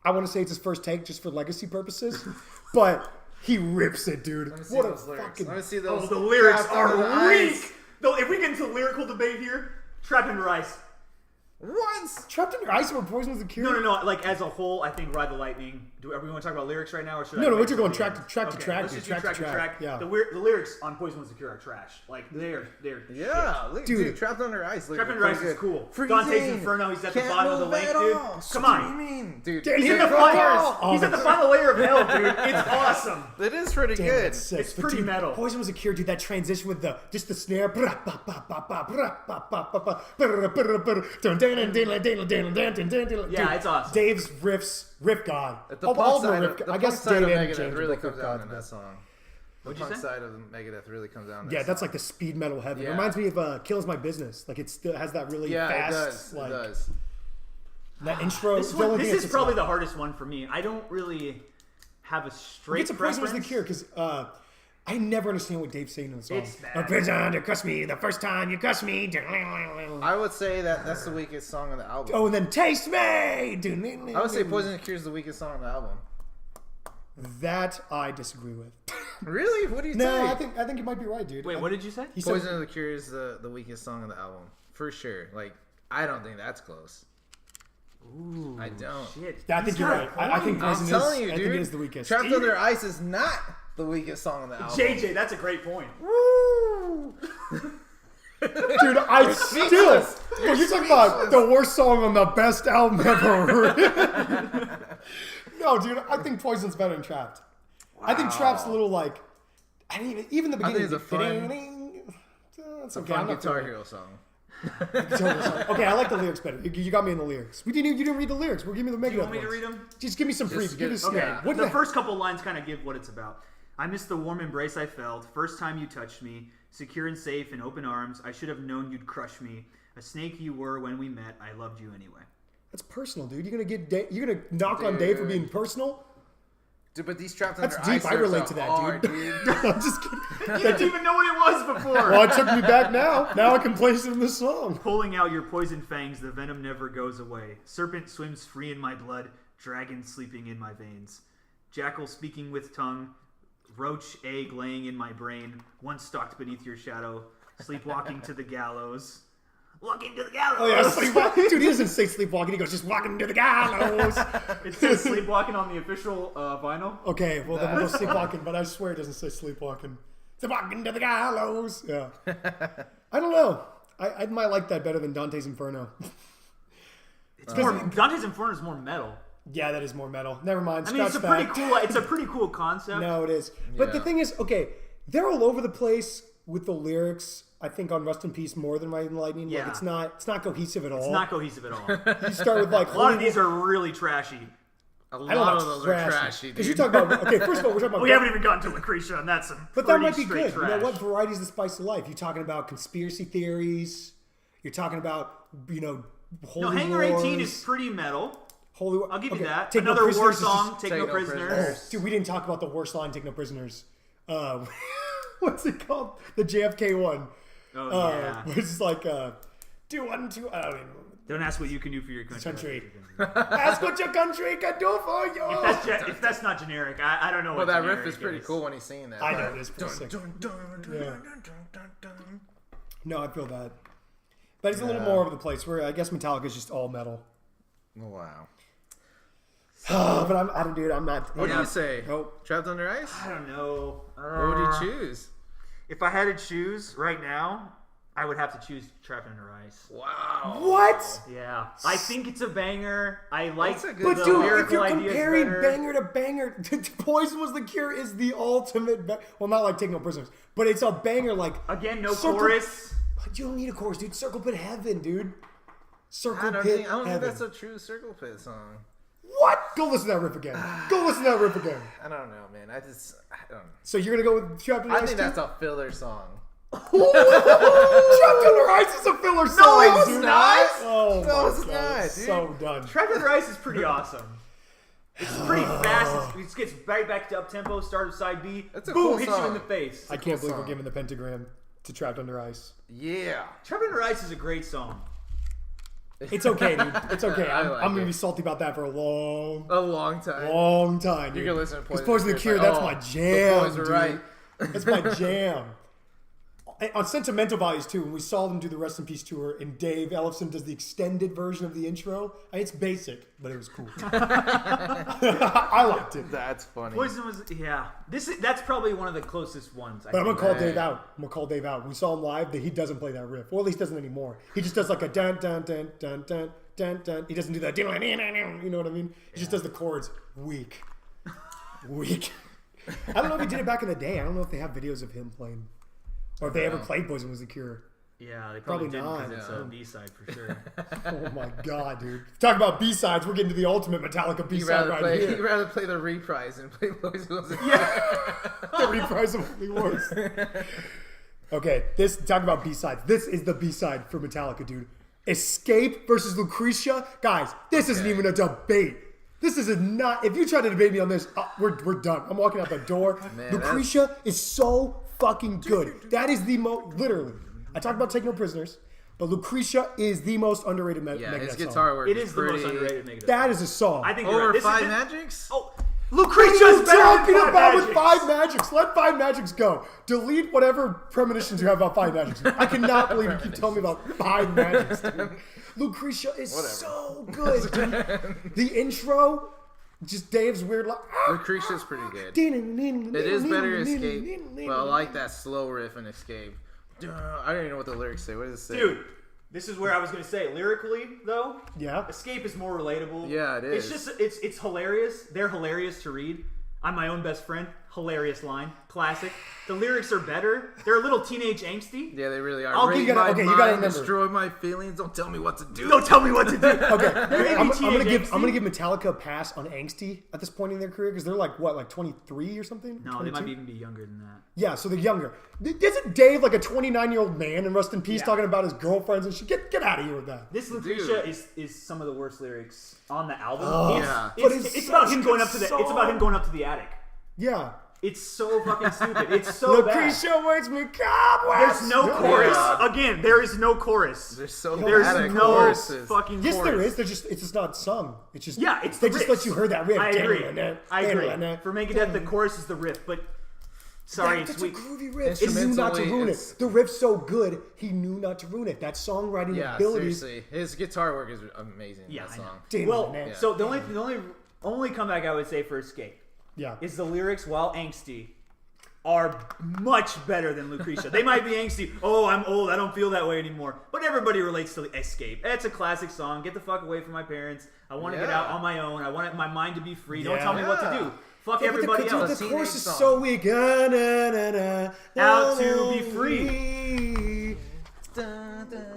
I want to say it's his first take just for legacy purposes, but he rips it, dude. What a fucking... Let me see those. The lyrics are weak. Though, if we get into lyrical debate here, Trapped Under Ice. What? Trapped Under Ice or Poison Was the Cure? No. Like, as a whole, I think Ride the Lightning. Are we going to talk about lyrics right now? Or should No, we're going track to track. Let's just do track to track. Yeah. The lyrics on Poison Was the Cure are trash. Like, they're yeah, shit. Dude, Trapped Under Ice. Trapped Under Ice is cool. Dante's Inferno, he's at the bottom of the lake, dude. Come on. Dude, he's at the final layer of hell, dude. It's awesome. It is pretty good. It's pretty metal. Poison Was a Cure, dude. That transition with the snare. Yeah, it's awesome. Dave's riff god. The punk side of Megadeth James really comes out in that song. The What'd you punk say? side of Megadeth really comes out in that Yeah, song. that's like the speed metal heavy. Yeah. It reminds me of Kills My Business. Like it still has that really fast. It does. That intro. This is probably the hardest one for me. I don't really have a straight It's a Poison Was the Cure because I never understand what Dave's saying in the song. It's bad. A prison to cuss me the first time you cuss me. I would say that's the weakest song on the album. Oh, and then Taste Me. I would say Poison the Cure is the weakest song on the album. That I disagree with. Really? What do you No, think? I think you might be right, dude. Wait, what did you say? Poison of the Cure is the weakest song on the album. For sure. Like, I don't think that's close. Ooh, I don't. Shit. I think you're right. I think Poison is the weakest. Trapped Under Ice is not the weakest song on the album. JJ, that's a great point. Woo! Dude, I still... Well, you're talking about the worst song on the best album ever. No, dude, I think Poison's better than Trapped. Wow. I think Trapped's a little like... even the beginning... I think it's a fun... It's okay. Fun Guitar Hero song. Okay, I like the lyrics better. You got me in the lyrics. You didn't read the lyrics. We're giving me the Megadeth. Do you want me to read them? Just give me some preview. Give me some. Okay. The first couple lines kind of give what it's about. I miss the warm embrace I felt first time you touched me, secure and safe in open arms. I should have known you'd crush me. A snake you were when we met. I loved you anyway. That's personal, dude. You're gonna knock on Dave for being personal. Dude, but these Trapped Under Ice. That's deep. I relate to that, hard, dude. I'm just kidding. You didn't even know what it was before. Well, it took me back now. Now I can place it in the song. Pulling out your poison fangs, the venom never goes away. Serpent swims free in my blood, dragon sleeping in my veins. Jackal speaking with tongue, roach egg laying in my brain, once stalked beneath your shadow, sleepwalking to the gallows. Walking to the gallows. Oh yeah, sleepwalking. Dude, he doesn't say sleepwalking. He goes just walking to the gallows. It says sleepwalking on the official vinyl. Okay, well then we'll go sleepwalking, but I swear it doesn't say sleepwalking. Sleepwalking to the gallows. Yeah. I don't know. I might like that better than Dante's Inferno. Dante's Inferno is more metal. Yeah, that is more metal. Never mind. I mean, it's a pretty cool concept. No, it is. But the thing is, okay, they're all over the place with the lyrics. I think on Rust in Peace more than Riding the Lightning. Yeah. Like, it's not cohesive at all. It's not cohesive at all. You start with like a lot of these are really trashy. A lot of those are trashy. Because you talk about first of all, we're talking about. We haven't even gotten to Lucretia, and that's some. But that might be good. Trash. You know what? Variety is the spice of life. You're talking about conspiracy theories. You're talking about holy Hangar wars. 18 is pretty metal. Holy War. I'll give you that. Take Another no war prisoners song, Take No Prisoners. Oh, dude, we didn't talk about the worst line, Take No Prisoners. What's it called? The JFK one. Oh, yeah. It's like, do one, two, I don't even know. Don't ask what you can do for your country. Ask what your country can do for you. If that's not generic, I don't know well, what that generic riff is pretty cool when he's singing that. I know, it is pretty sick. No, I feel that. But it's a little more over the place, where I guess Metallica is just all metal. Wow. But I'm not. What do you say? Nope. Trapped Under Ice? I don't know. What would you choose? If I had to choose right now, I would have to choose Trapped Under Ice. Wow. What? Yeah. I think it's a banger. I like the But dude, if lyrical you're ideas comparing better. banger to banger, Poison Was the Cure is the ultimate. Well, not like Take No Prisoners, but it's a banger. Like Again, no Circle- chorus. But you don't need a chorus, dude. Circle Pit Heaven, dude. Circle I don't Pit think Heaven. that's a true Circle Pit song. What? Go listen to that riff again. Go listen to that riff again. I don't know, man. I don't know. So you're gonna go with Trapped Under I Ice? think too? that's a filler song. Trapped Under Ice is a filler song. it's dude. not. Oh No, my it's God, not, it's dude. so done. Trapped Under Ice is pretty awesome. It's pretty fast. It gets right back to up tempo. Start with side B. That's a Boom! cool Hits you in song. the face. I can't believe song. we're giving the pentagram to Trapped Under Ice. Yeah. Trapped Under Ice is a great song. It's okay, dude. It's okay. I I'm like gonna it. be salty about that for a long time. long time, dude. You can listen to Because Poison Poison the Cure, like, that's oh, my the jam, boys are dude. right. That's my jam. On Sentimental Values, too, when we saw them do the Rest in Peace tour, and Dave Ellefson does the extended version of the intro, it's basic, but it was cool. I liked it. That's funny. Poison was that's probably one of the closest ones. But I'm going to call Right. Dave out. I'm going to call Dave out. We saw him live, that he doesn't play that riff. Or at least doesn't anymore. He just does like a dun, dun, dun, dun, dun, dun, dun. He doesn't do that. You know what I mean? He just does the chords weak. Weak. I don't know if he did it back in the day. I don't know if they have videos of him playing. Or if they ever played Poison Was the Cure. Yeah, they probably didn't not. because it's a B-side for sure. Oh my God, dude. Talk about B-sides. We're getting to the ultimate Metallica You'd B-side right you'd here. rather play the reprise and play Poison Was the Cure. The reprise of Holy Wars. Okay, talk about B-sides. This is the B-side for Metallica, dude. Escape versus Lucretia. Guys, this isn't even a debate. This is not. If you try to debate me on this, we're done. I'm walking out the door. Man, Lucretia is so fucking good. That is the most. Literally, I talked about Take No Prisoners, but Lucretia is the most underrated Yeah, Megadeth his song. guitar work It is is the pretty... most underrated Megadeth. That is a song. I think you're right. Over This is Five the- Magics? Oh, What are Lucretia's you better talking than about with Magics. Five Magics? Let Five Magics go. Delete whatever premonitions you have about Five Magics. I cannot believe you keep telling me about Five Magics, dude. Lucretia is so good, dude. The intro, just Dave's weird like. Lucretia's pretty good. It is better Escape, but I like that slow riff in Escape. I don't even know what the lyrics say. What does it say? Dude, this is where I was going to say. Lyrically, though, Yeah. Escape is more relatable. Yeah, it is. It's just, it's hilarious. They're hilarious to read. I'm my own best friend. Hilarious line. Classic. The lyrics are better. They're a little teenage angsty. Yeah, they really are. Okay, Read you gotta- my okay, you mind, gotta remember. destroy my feelings. Don't tell me what to do. Don't tell me what to do. Okay, I'm gonna give angsty. Metallica a pass on angsty at this point in their career because they're like what, like 23 or something? No, they 22? might even be younger than that. Yeah, so they're younger. Isn't Dave like a 29-year-old man in Rust in Peace Yeah. talking about his girlfriends and shit? Get out of here with that. This Lucretia is some of the worst lyrics on the album. Oh, yeah. but It's it's about such him a going up to the. song. It's about him going up to the attic. Yeah. It's so fucking stupid. It's so bad. Lucretia wakes me cobwebs. There's no chorus. Again, there is no chorus. There's so There's bad at no choruses. fucking Yes, chorus. there is. It's just not sung. It's just Yeah, it's they the just riffs. let you hear that riff. I agree. I agree. For Megadeth, the chorus is the riff, but sorry, That's it's a weak. groovy riff. He knew not to Instrumentally, ruin it's- it. The riff's so good, he knew not to ruin it. That songwriting Yeah, abilities. seriously. His guitar work is amazing in Yeah, that I know. song. Damn, Well, man. so the only comeback I would say for Escape Yeah. is the lyrics, while angsty, are much better than Lucretia. They might be angsty. Oh, I'm old. I don't feel that way anymore. But everybody relates to Escape. It's a classic song. Get the fuck away from my parents. I want to get Yeah. out on my own. I want my mind to be free. Don't Yeah. tell me what to do. Fuck Yeah, but everybody the, else. The chorus is Teenage so song. weak. Out to be free.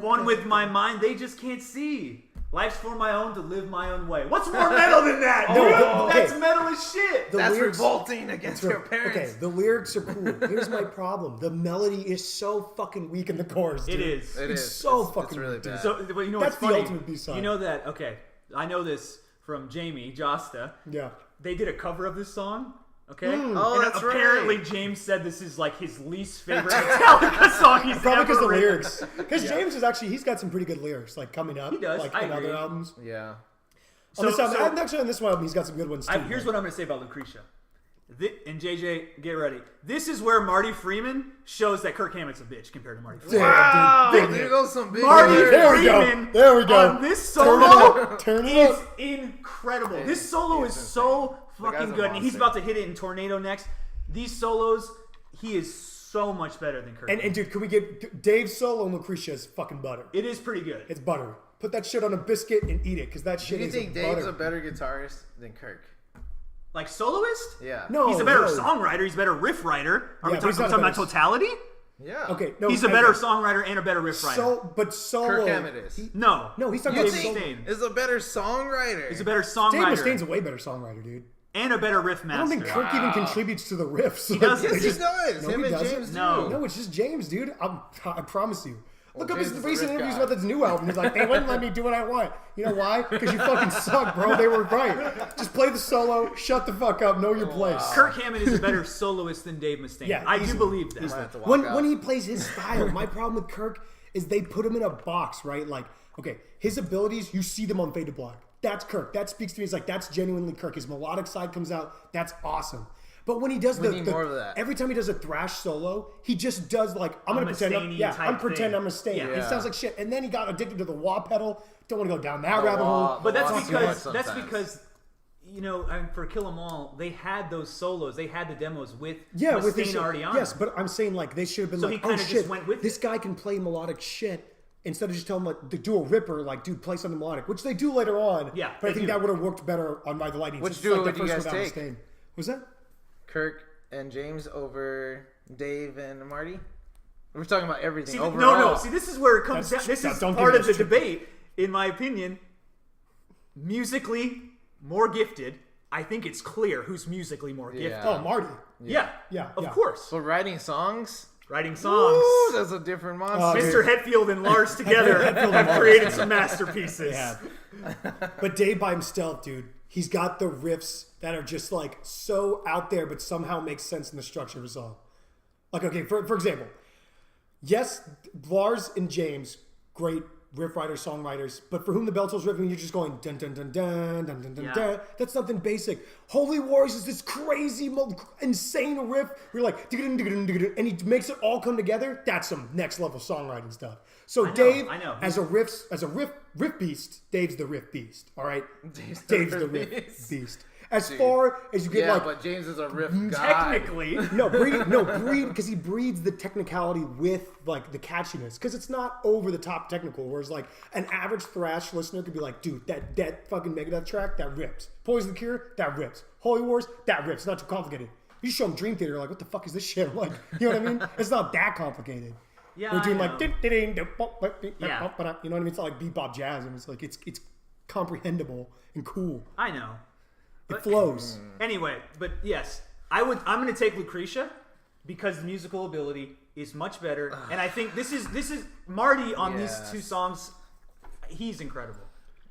One with my mind, they just can't see. Life's for my own, to live my own way. What's more metal than that, dude? okay. That's metal as shit. The That's lyrics- revolting against your Okay, parents. the lyrics are cool. Here's my problem. The melody is so fucking weak in the chorus, dude. It is. It It's is. so It's fucking really weak, dude. bad. So, well, you know That's what's the funny? ultimate B-side. You know that, okay, I know this from Jamie Josta. Yeah. They did a cover of this song, okay? Oh, and that's apparently right. James said this is like his least favorite Metallica song he's Probably ever because the written. lyrics. Because James is actually, he's got some pretty good lyrics, like coming up. He does. Like I in agree. other albums. Yeah. On this album, so- and actually on this one album, he's got some good ones too. Here's what I'm going to say about Lucretia. And JJ, get ready. This is where Marty Freeman shows that Kirk Hammett's a bitch compared to Marty Freeman. Wow, dude, there goes some big Marty words. There we go. Freeman There we go. on this Turn solo it up. Turn it is up. incredible. It This is. solo is It's so guy's fucking a good. And he's monster. about to hit it in Tornado next. These solos, he is so much better than Kirk. And dude, can we get Dave's solo and Lucretia is fucking butter. It is pretty good. It's butter. Put that shit on a biscuit and eat it, because that shit is butter. Do you think Dave's a better guitarist than Kirk? Like soloist? Yeah. No, he's a better songwriter. He's a better riff writer. Are we talking about totality? Yeah. Okay. No, he's a better songwriter and a better riff writer. But solo. Kirk Hammett is. No, he's talking You about think Mustaine. is a better songwriter? He's a better Dave songwriter. Mustaine's a way better songwriter, dude. And a better riff master. I don't think Kirk even contributes to the riffs. He doesn't. Yes, he does. No, Him he and doesn't. James do. No. it's just James, dude. I promise you. Look up his James is a recent riff interviews guy. about his new album. He's like, they wouldn't let me do what I want. You know why? Because you fucking suck, bro. They were right. Just play the solo, shut the fuck up, know your place. Kirk Hammett is a better soloist than Dave Mustaine. Yeah, I do easily. believe that. Might have to walk out. When he plays his style, my problem with Kirk is they put him in a box, right? Like, okay, his abilities, you see them on Fade to Black. That's Kirk. That speaks to me. It's like, that's genuinely Kirk. His melodic side comes out. That's awesome. But when he does more of that. every time he does a thrash solo, he just does like, I'm going to pretend I'm Mustaine. Yeah. It sounds like shit. And then he got addicted to the wah pedal. Don't want to go down that rabbit hole. But That's because you know, for Kill 'Em All, they had those solos. They had the demos with with Mustaine this, already on. yes, them. but I'm saying like they should have been So like, he kinda oh just shit, went with this guy can play melodic shit. Instead of just telling him like to do a ripper, like dude, play something melodic, which they do later on. Yeah, but I they think do. that would have worked better on Ride the Lightning. Which since duo it's would you their guys first take? without Mustaine. Was that? Kirk and James over Dave and Marty? We're talking about everything. See, overall. no. See, this is where it comes down. This is don't part give of me the this debate, in my opinion. Musically more gifted. I think it's clear who's musically more gifted. Yeah. Oh, Marty. Yeah, Yeah, of yeah. course. But writing songs? Writing songs. Ooh, that's a different monster. Mr. Hetfield and Lars together Hetfield and have Lars. created some masterpieces. Yeah. But Dave by himself, dude, he's got the riffs that are just like so out there, but somehow make sense in the structure of a song. Like, okay, for example, yes, Lars and James, great riff writers, songwriters, but for whom the bell tolls riffing, you're just going dun dun dun dun dun dun dun Yeah. dun. That's something basic. Holy Wars is this crazy, insane riff. We're like, and he makes it all come together. That's some next level songwriting stuff. So Dave, I know. as a riff beast, Dave's the riff beast. All right, Dave's the riff beast. As far as you get, Yeah, like, but James is a riff guy. Technically. breed, because he breeds the technicality with like the catchiness, because it's not over the top technical. Whereas like an average thrash listener could be like, dude, that fucking Megadeth track that rips. Poison the Cure, that rips. Holy Wars, that rips. Not too complicated. You show them Dream Theater, they're like, what the fuck is this shit? I'm like, you know what I mean? It's not that complicated. Yeah, We're doing I like, know. you know what I mean? It's not like bebop jazz, and it's like it's comprehensible and cool. I know. It flows. Anyway, but yes, I'm going to take Lucretia because the musical ability is much better, and I think this is Marty on these two songs. He's incredible.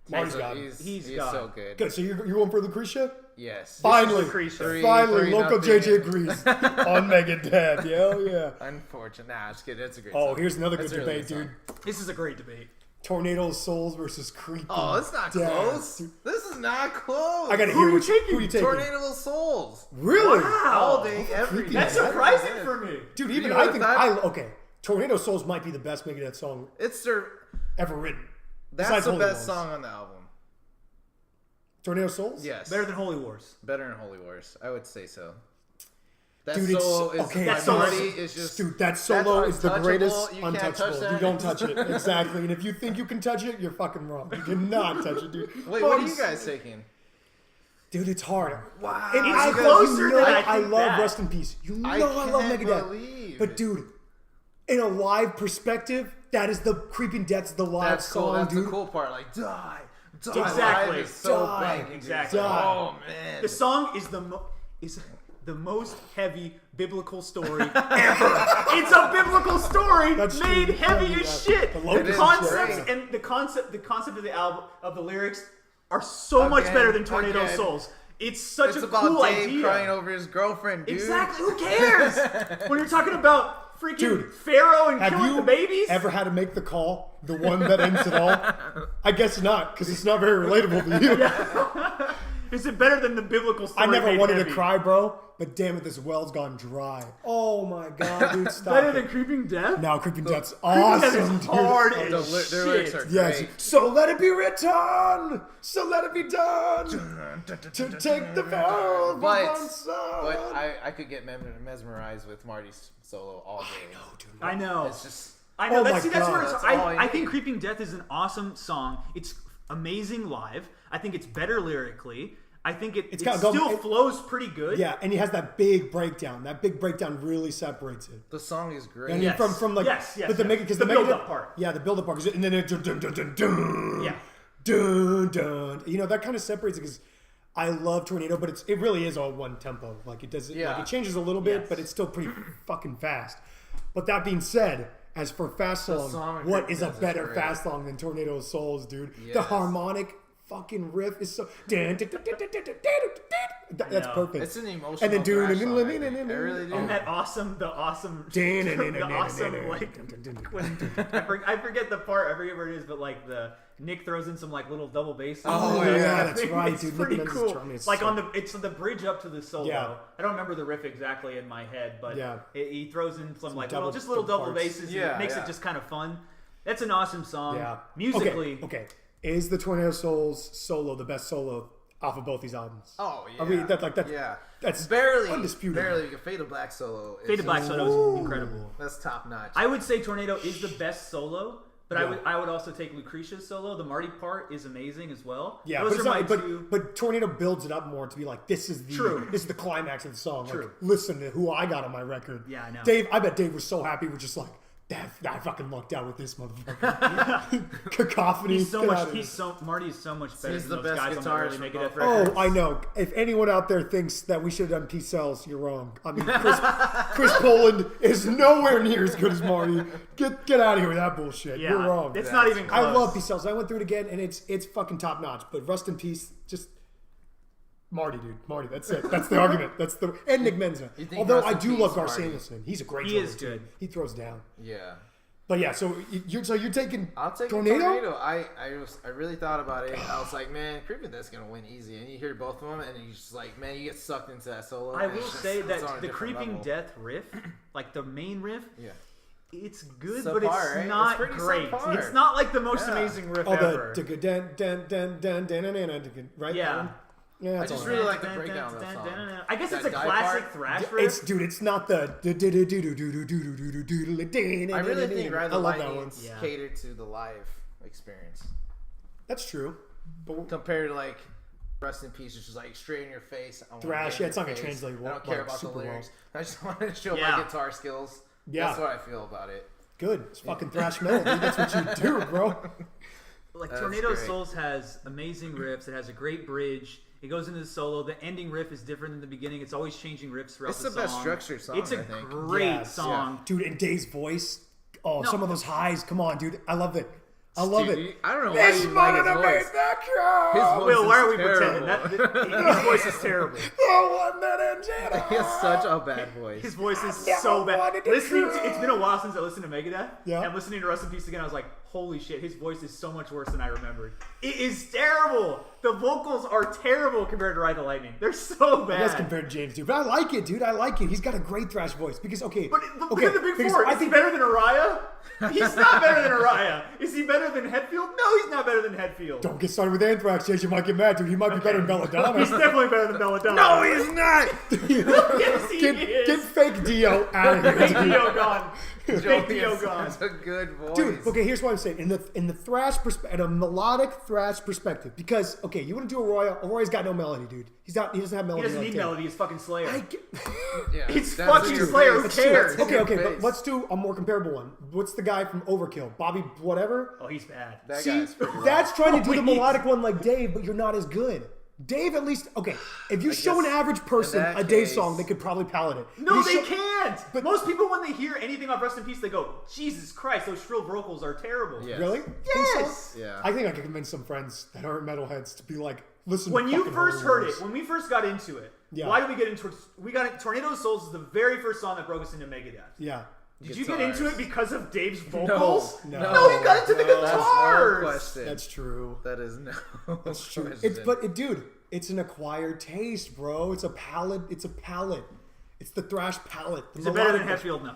Marty's got it. He's got so it. good. Good. So you're going for Lucretia? Yes. Finally, Lucretia. finally, 3-0. local JJ agrees on Megadeth. Yeah. Unfortunate. Nah, just kidding. That's a great Oh, song. here's another That's good a really debate, good dude. This is a great debate. Tornado of Souls versus Creeping. Oh, it's not Death. close. This is not close. I gotta Who hear are you which. taking? Who are you taking? Tornado of Souls. Really? All day, every day. That's surprising for me. Dude, You even would've I think thought- okay. Tornado of Souls might be the best Megadeth song It's their. ever written. That's Besides the Holy best Wars. song on the album. Tornado of Souls? Yes. Better than Holy Wars. Better than Holy Wars. I would say so. That Dude, it's solo is okay. That solo- Marty is just. Dude, that solo is the untouchable. greatest You can't untouchable. touch that. You don't touch it. Exactly. And if you think you can touch it, you're fucking wrong. You cannot touch it, dude. Wait, what are you guys taking? Dude, it's hard. Wow. And It's I closer than I I think love that. Rest in Peace. You know I, I love can't Megadeth. believe But it. dude, in a live perspective, that is the Creeping Death's the live That's song, cool. That's dude. the cool part. Like, die. Exactly. Live is so Die. banging. Exactly. Die. Oh, man. The song is the most heavy biblical story ever. It's a biblical story That's made true. heavy Yeah, as yeah. shit. The The locust concepts shit. and the concept of the album of the lyrics are so much better than Tornado Again. Souls. It's such It's a about cool Dave idea. crying over his girlfriend, dude. Exactly. Who cares? When you're talking about freaking Dude, Pharaoh and Have killing you the babies. ever had to make the call? The one that ends it all? I guess not, because it's not very relatable to you. Is it better than the biblical story? I never made wanted heavy? to cry, bro. But damn it, this well's gone dry. Oh my god, dude, stop Better it. than Creeping Death? No, Creeping Death's Creeping awesome, Death is dude. hard The as lyrics shit. are Yes. great. So let it be written. So let it be done. To take the vow of But one son. I could get mesmerized with Marty's solo all day. I know, dude. I know. It's just I know. Oh That's, my see, that's where God. it's, That's all I I think need. Creeping Death is an awesome song. It's amazing live. I think it's better lyrically. I think it got still go- flows pretty good. Yeah, and he has that big breakdown. That big breakdown really separates it. the song is great. And Yes. from like, Yes, but the yes. because The the build-up Megadeth- part. Yeah, the build up part, and then it dun dun dun dun dun. Yeah. Dun dun. You know that kind of separates it because I love Tornado, but it really is all one tempo. Like it does, Yeah. like it changes a little bit, Yes. but it's still pretty fucking fast. But that being said, as for fast song song, in what Creeping is a Death is better great. fast song than Tornado of Souls, dude? The Yes. harmonic fucking riff is so. That's know. perfect. It's an emotional. And then thrash do- song, I think. I really do. And that awesome, the awesome, like, when, I forget the part, I forget where it is, but like Nick throws in some like little double bass. Oh, yeah, that's right, It's dude. pretty Nick Menzies cool. drumming is Like so- it's the bridge up to the solo. Yeah. I don't remember the riff exactly in my head, but Yeah. he throws in some like double- just little double double parts. basses. And Yeah, it makes yeah. it just kind of fun. That's an awesome song. Yeah. Musically, Okay. Is the Tornado Souls solo the best solo off of both these albums? Oh yeah. I mean, that's yeah. that's barely undisputed. Barely. Fade of Black solo. Fade to Black solo is incredible. That's top notch. I would say Tornado is the best solo, but Yeah. I would also take Lucretia's solo. The Marty part is amazing as well. Yeah, Those but, it's are my not, two. but Tornado builds it up more to be like this is the climax of the song. True. Like, listen to who I got on my record. Yeah, I know. I bet Dave was so happy. We're just like, I fucking lucked out with this motherfucker. Cacophony. He's so get much. out of here. Marty is so much better He's than the those best guys on the guitarist early from Megadeth both records. Oh, I know. If anyone out there thinks that we should have done Peace Cells, you're wrong. I mean, Chris Poland is nowhere near as good as Marty. Get out of here with that bullshit. Yeah, You're wrong. it's not even close. I love Peace Cells. I went through it again, and it's fucking top notch. But Rust in Peace, just Marty, dude. Marty, that's it. That's the argument. And Nick Menza. You think Although Rust I in do Peace, love Gar Marty? Samuelson. He's a great He drummer, is too. good. He throws down. Yeah. But yeah, so you're taking I'll take Tornado? Tornado. I really thought about it. I was like, man, Creeping Death's gonna win easy. And you hear both of them, and you just like, man, you get sucked into that solo. I and will it's just- say it's that on a the different Creeping level. Death riff, like the main riff, Yeah. it's good, Subpar, but it's right? It's not pretty great. subpar. It's not like the most Yeah. amazing riff all ever. the right? Yeah. Yeah, I that's just all really right. like the breakdown of that song. I guess it's That a die classic part. thrash riff. It's not the. I really think Ride I the love that Lightning one. Yeah. catered to the live experience That's true. But compared to like Rest in Peace, which is like straight in your face. I wanna Thrash, get yeah, in it's your not gonna face. translate I don't care like, about the super well. lyrics. I just want to show Yeah. my guitar skills. Yeah. That's what I feel about it. good. It's fucking thrash metal, dude. That's what you do, bro. Like That's Tornado great. Souls has amazing riffs. It has a great bridge. It goes into the solo. The ending riff is different than the beginning. It's always changing riffs throughout It's the the song. best structured song, It's a I think. great Yes. song. Dude, and Dave's voice. Oh, No. some of those highs. Come on, dude. I love it. I love Dude, it. I don't know why you like his voice. His voice Will, why is are we terrible. pretending? His voice is terrible. Oh, one that engine. He has such a bad voice. His voice is never so bad. wanted to Listening to, cry. it's been a while since I listened to Megadeth. Yeah. And listening to Rust in Peace again, I was like, holy shit, his voice is so much worse than I remembered. It is terrible. The vocals are terrible compared to Ride the Lightning. They're so bad. Yes, compared to James, dude. But I like it, dude. I like it. He's got a great thrash voice. Because, okay. But look okay, at the Big because Four. I Is he think better than Araya? He's not better than Araya. Is he better than Hetfield? No, he's not better than Hetfield. Don't get started with Anthrax, James. You might get mad, dude. He might be better than Belladonna. He's definitely better than Belladonna. No, he's not. Yes, he get is. fake Dio out of here, Big dude. Dio gone. Big Joey Dio has gone. such a good voice. Dude, okay, here's what I'm saying. In the thrash perspective, a melodic thrash perspective, because okay, you want to do Aroya's got no melody, dude. He doesn't have He melody. doesn't like need that. melody. He's fucking Slayer. I get, Yeah, It's that's fucking in your Slayer. Who face. cares? That's in okay, your but face. let's do a more comparable one. What's the guy from Overkill? Bobby whatever? Oh, he's bad. That See, guy's pretty that's trying to do the Please. melodic one like Dave, but you're not as good. Dave, at least, okay, if you show an guess average person in that a Dave case- song, they could probably palate it. No, You they show- can't. But- Most people, when they hear anything off Rest in Peace, they go, Jesus Christ, those shrill vocals are terrible. Yes. Really? Yes. Yeah. I think I could convince some friends that aren't metalheads to be like, listen When to you fucking first Holy heard Wars. it, when we first got into it, Yeah. why did we get into it? We got it. Tornado of Souls is the very first song that broke us into Megadeth. Yeah. Did you get into it because of Dave's vocals? No, you got into the guitars. No question. That's true. That is no. That's true. Dude, it's an acquired taste, bro. It's a palate. It's a palate. It's the thrash palate. Is it better than Hetfield? No.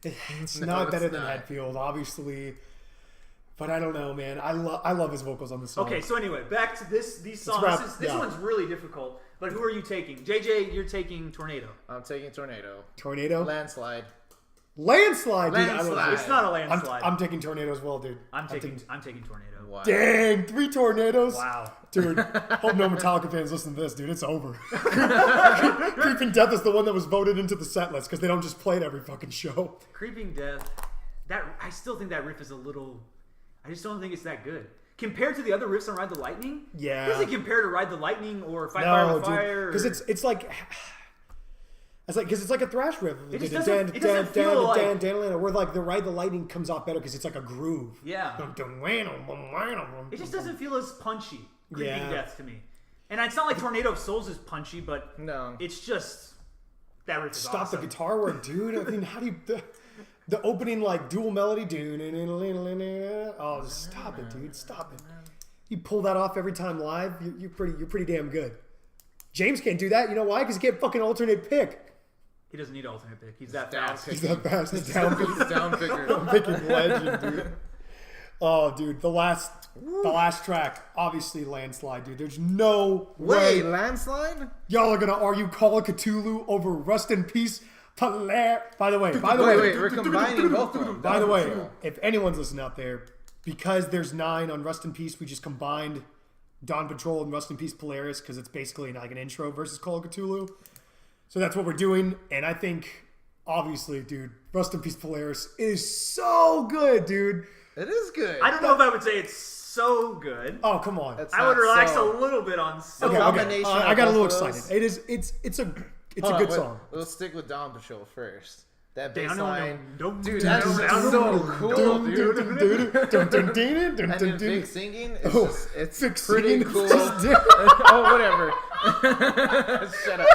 It's not better than Hetfield, obviously. But I don't know, man. I love his vocals on the song. Okay, so anyway, back to these songs. This one's really difficult. But who are you taking? JJ, you're taking Tornado. I'm taking Tornado. Tornado? Landslide. Landslide, dude. Landslide. It's not a landslide. I'm taking Tornado as well, dude. I'm taking Tornado. Wow. Dang, 3 tornadoes. Wow. Dude, hope no Metallica fans listen to this, dude. It's over. Creeping Death is the one that was voted into the set list because they don't just play it every fucking show. Creeping Death, I still think that riff is a little... I just don't think it's that good. Compared to the other riffs on Ride the Lightning? Yeah. It doesn't compare to Ride the Lightning or Fight Fire with Fire. Because it's like... Because it's like a thrash riff. It doesn't feel like... Where like the Ride the Lightning comes off better because it's like a groove. Yeah. It just doesn't feel as punchy, Creeping Death to me. And it's not like Tornado of Souls is punchy, but it's just... That riff is Stop awesome. the guitar work, dude. I mean, how do you... The opening like dual melody, just stop it, dude. Stop it. You pull that off every time live, you're pretty damn good. James can't do that. You know why? Because he can't fucking alternate pick. He doesn't need alternate pick. He's that fast. He's that fast. He's down picker. I'm picking legend, dude. Oh, dude, the last track, obviously Landslide, dude. There's no way. Landslide? Y'all are gonna argue Call of Ktulu over Rust in Peace. Polaris. By the way, wait, we're combining both of them. By the way, if anyone's listening out there, because there's 9 on Rust in Peace, we just combined Dawn Patrol and Rust in Peace Polaris because it's basically like an intro versus Call of Ktulu. So that's what we're doing, and I think, obviously, dude, Rust in Peace Polaris is so good, dude. It is good. I don't know if I would say it's so good. Oh, come on. I would relax a little bit on so okay. I got a little excited. It's a good song. We'll stick with Dawn Patrol first. That bass line. Dude, that's so cool, dude. And then Vic singing, it's pretty cool. Oh, whatever. Shut up.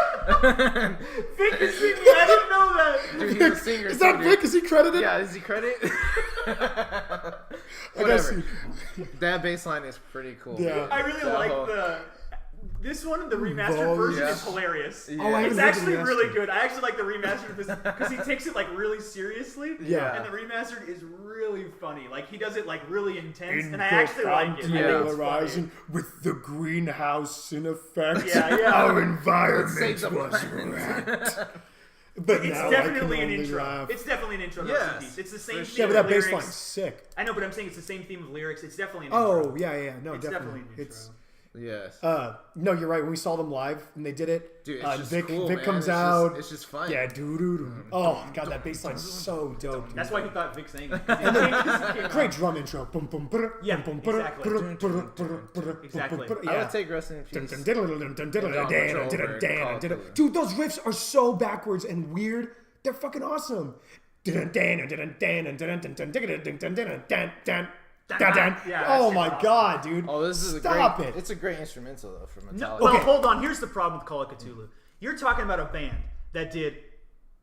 Vic is singing. I didn't know that. Dude, he's a singer. Is that Vic? Is he credited? Yeah, is he credited? Whatever. That bass line is pretty cool. Yeah. I really like this one, the remastered version is hilarious. Yeah. Oh, it's actually really good. I actually like the remastered because he takes it like really seriously. Yeah. And the remastered is really funny. Like he does it like really intense, and I actually like it. Yeah. Horizon with the greenhouse in effect. Yeah. Our environment was wrecked. But it's definitely an intro. It's definitely an intro. Yes. It's the same theme. Yeah, but that bass line's sick. I know, but I'm saying it's the same theme of lyrics. It's definitely an intro. Oh, yeah. No, it's definitely an intro. Yes. No, you're right. When we saw them live and they did it, dude, it's just cool, Vic man. comes out. It's just fun. Yeah, oh god, that bass line's so dope. Dude. That's why he thought Vic sang it. Great drum intro. Yeah, exactly. I would take Rest in Peace. Dude, those riffs are so backwards and weird. They're fucking awesome. Oh my god, dude! Oh, this is it! It's a great instrumental though for Metallica. No, well, hold on. Here's the problem with Call of Ktulu. You're talking about a band that did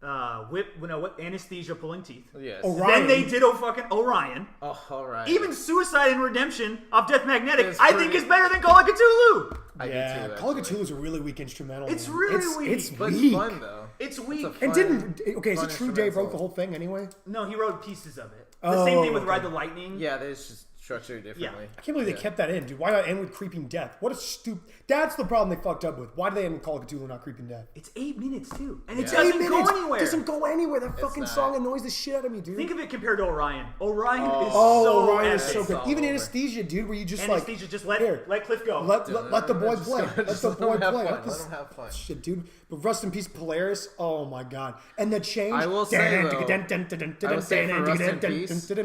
Anesthesia, Pulling Teeth. Yes. Then they did Orion. Oh, Orion. Even Suicide and Redemption of Death Magnetic, I think is better than Call of Cthulhu. Yeah, Call of Cthulhu is a really weak instrumental. It's really weak. It's but weak. It's fun though. It's weak. And is it true Dave wrote the whole thing anyway? No, he wrote pieces of it. The same thing with Ride the Lightning. Yeah, there's just structured differently. Yeah. I can't believe they kept that in, dude. Why not end with Creeping Death? What a stupid... That's the problem they fucked up with. Why do they end with Call of Ktulu, not Creeping Death? It's 8 minutes, too. And it doesn't go anywhere. It doesn't go anywhere. That fucking song annoys the shit out of me, dude. Think of it compared to Orion. Orion is so Orion is so good. Even Anesthesia, dude, where you just just let Cliff go. Let the boy play. Let the boy play. Let them have fun. Shit, dude. But Rust in Peace Polaris, oh my god. And the change... I will say, though, for Rust in Peace, the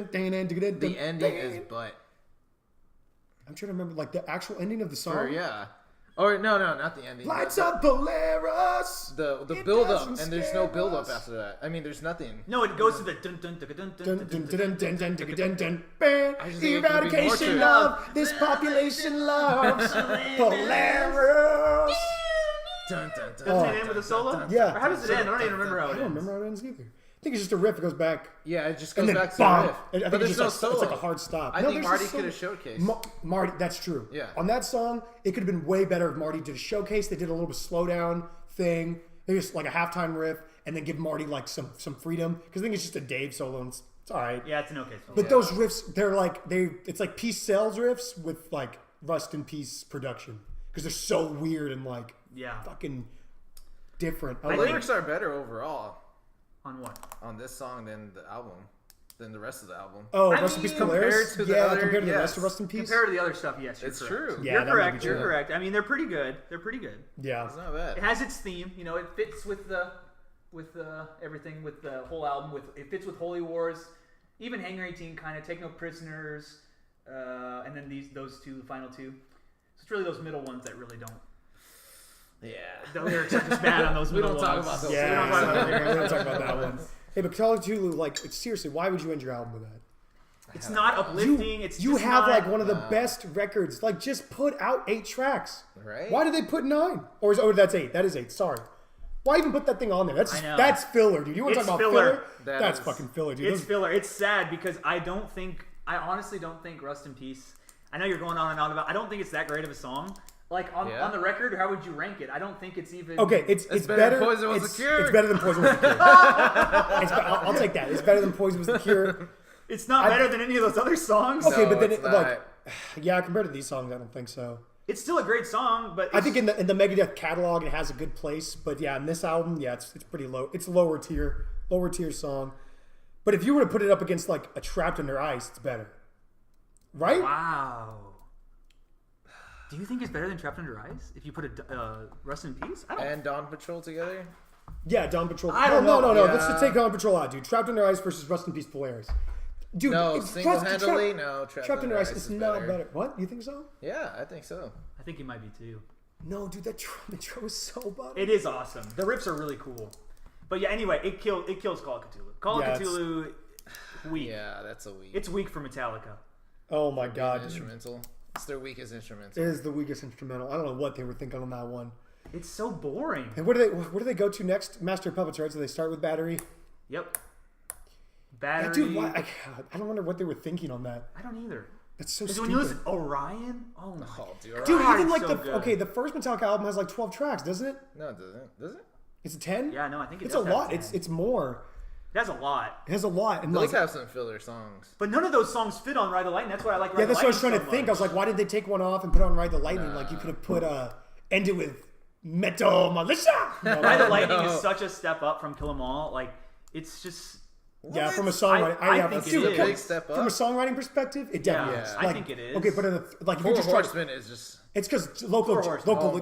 ending is butt. I'm trying to remember, like, the actual ending of the song. Or no, not the ending. Lights up Polaris. The build up, and there's no build up after that. I mean, there's nothing. No, it goes to the dun dun dun dun dun dun. Eradication of this population loves Polaris. Doesn't it end with a solo? Yeah. Or how does it end? I don't even remember how it ends. I don't remember how it ends either. think it's just a riff. It goes back. Yeah, it just and goes then back to bomb. the riff. I think But it's there's no just solo. it's like a hard stop. I No, think there's Marty a solo. could have showcased. Marty, that's true. Yeah. On that song, it could have been way better if Marty did a showcase. They did a little bit of slowdown thing. Maybe just like a halftime riff, and then give Marty like some freedom. Because I think it's just a Dave solo, and it's all right. Yeah, it's an okay song. But those riffs, it's like Peace Sells riffs with like Rust in Peace production. Because they're so weird and like fucking different. The lyrics are better overall. On what? On this song than the album. Than the rest of the album. Oh, Rust in Peace Polaris? Compared to the other, compared to the rest of Rust in Peace? Compared to the other stuff, yes, it's correct. true. Yeah, you're correct. might be true. You're correct. I mean, they're pretty good. They're pretty good. Yeah. It's not bad. It has its theme. You know, it fits with everything, with the whole album. It fits with Holy Wars. Even Hangar 18 kind of, Take No Prisoners, and then the final two. So it's really those middle ones that really don't. Yeah. The lyrics are just bad on those middle ones. We don't talk about those. Yeah, We don't talk about that one. Hey, but Call of Ktulu, like, seriously, why would you end your album with that? It's not uplifting. You have like one of the best records. Like, just put out 8 tracks. Right. Why did they put 9? That's 8. That is 8. Sorry. Why even put that thing on there? That's filler, dude. You want to talk about filler? That's fucking filler, dude. It's filler. It's sad because I honestly don't think Rust in Peace. I know you're going on and on about. I don't think it's that great of a song. Like on the record, how would you rank it? I don't think it's even. Okay, it's better. Than Poison Was the Cure. It's better than Poison Was the Cure. I'll take that. It's better than Poison Was the Cure. It's not better than any of those other songs. Okay, No, but then it's compared to these songs, I don't think so. It's still a great song, but I think in the Megadeth catalog, it has a good place. But yeah, in this album, it's pretty low. It's a lower tier song. But if you were to put it up against like a Trapped Under Ice, it's better, right? Wow. Do you think it's better than Trapped Under Ice? If you put a Rust in Peace? I don't. And Dawn Patrol together? Yeah, Dawn Patrol. I don't know. No. Yeah. Let's just take Dawn Patrol out, dude. Trapped Under Ice versus Rust in Peace Polaris. Dude, No, single-handedly, no. Trapped Under Ice is not better. What? You think so? Yeah, I think so. I think it might be too. No, dude, that intro is so bad. It is awesome. The riffs are really cool. But yeah, anyway, it kills Call of Ktulu. Call of Ktulu, weak. Yeah, that's a weak. It's weak for Metallica. Oh my god. Instrumental. It's their weakest instrumental. It is the weakest instrumental. I don't know what they were thinking on that one. It's so boring. And where do they go to next? Master of Puppets, right? So they start with Battery. Yep. Battery. Yeah, dude, I don't wonder what they were thinking on that. I don't either. That's so Because stupid. when you listen, Orion. Oh my. Dude, God, even like so good. the first Metallica album has like 12 tracks, doesn't it? No, it doesn't. Does it? It's a 10? Yeah, no, I think it's does a have lot. 10. It's more. It has a lot. It has a lot. And Those like, have some filler songs. But none of those songs fit on Ride the Lightning. That's why I like Ride yeah, the that's what I was Lightning trying to so think. much. I was like, why did they take one off and put on Ride the Lightning? Like you could have put end it with Metal Militia. Ride the Lightning is such a step up from Kill 'Em All. Like it's just. Yeah, from a songwriting, I think it is. Big step up. From a songwriting perspective, it definitely is. I think it is. Okay, but if Four you just try, Horsemen is just. it's because local Oh my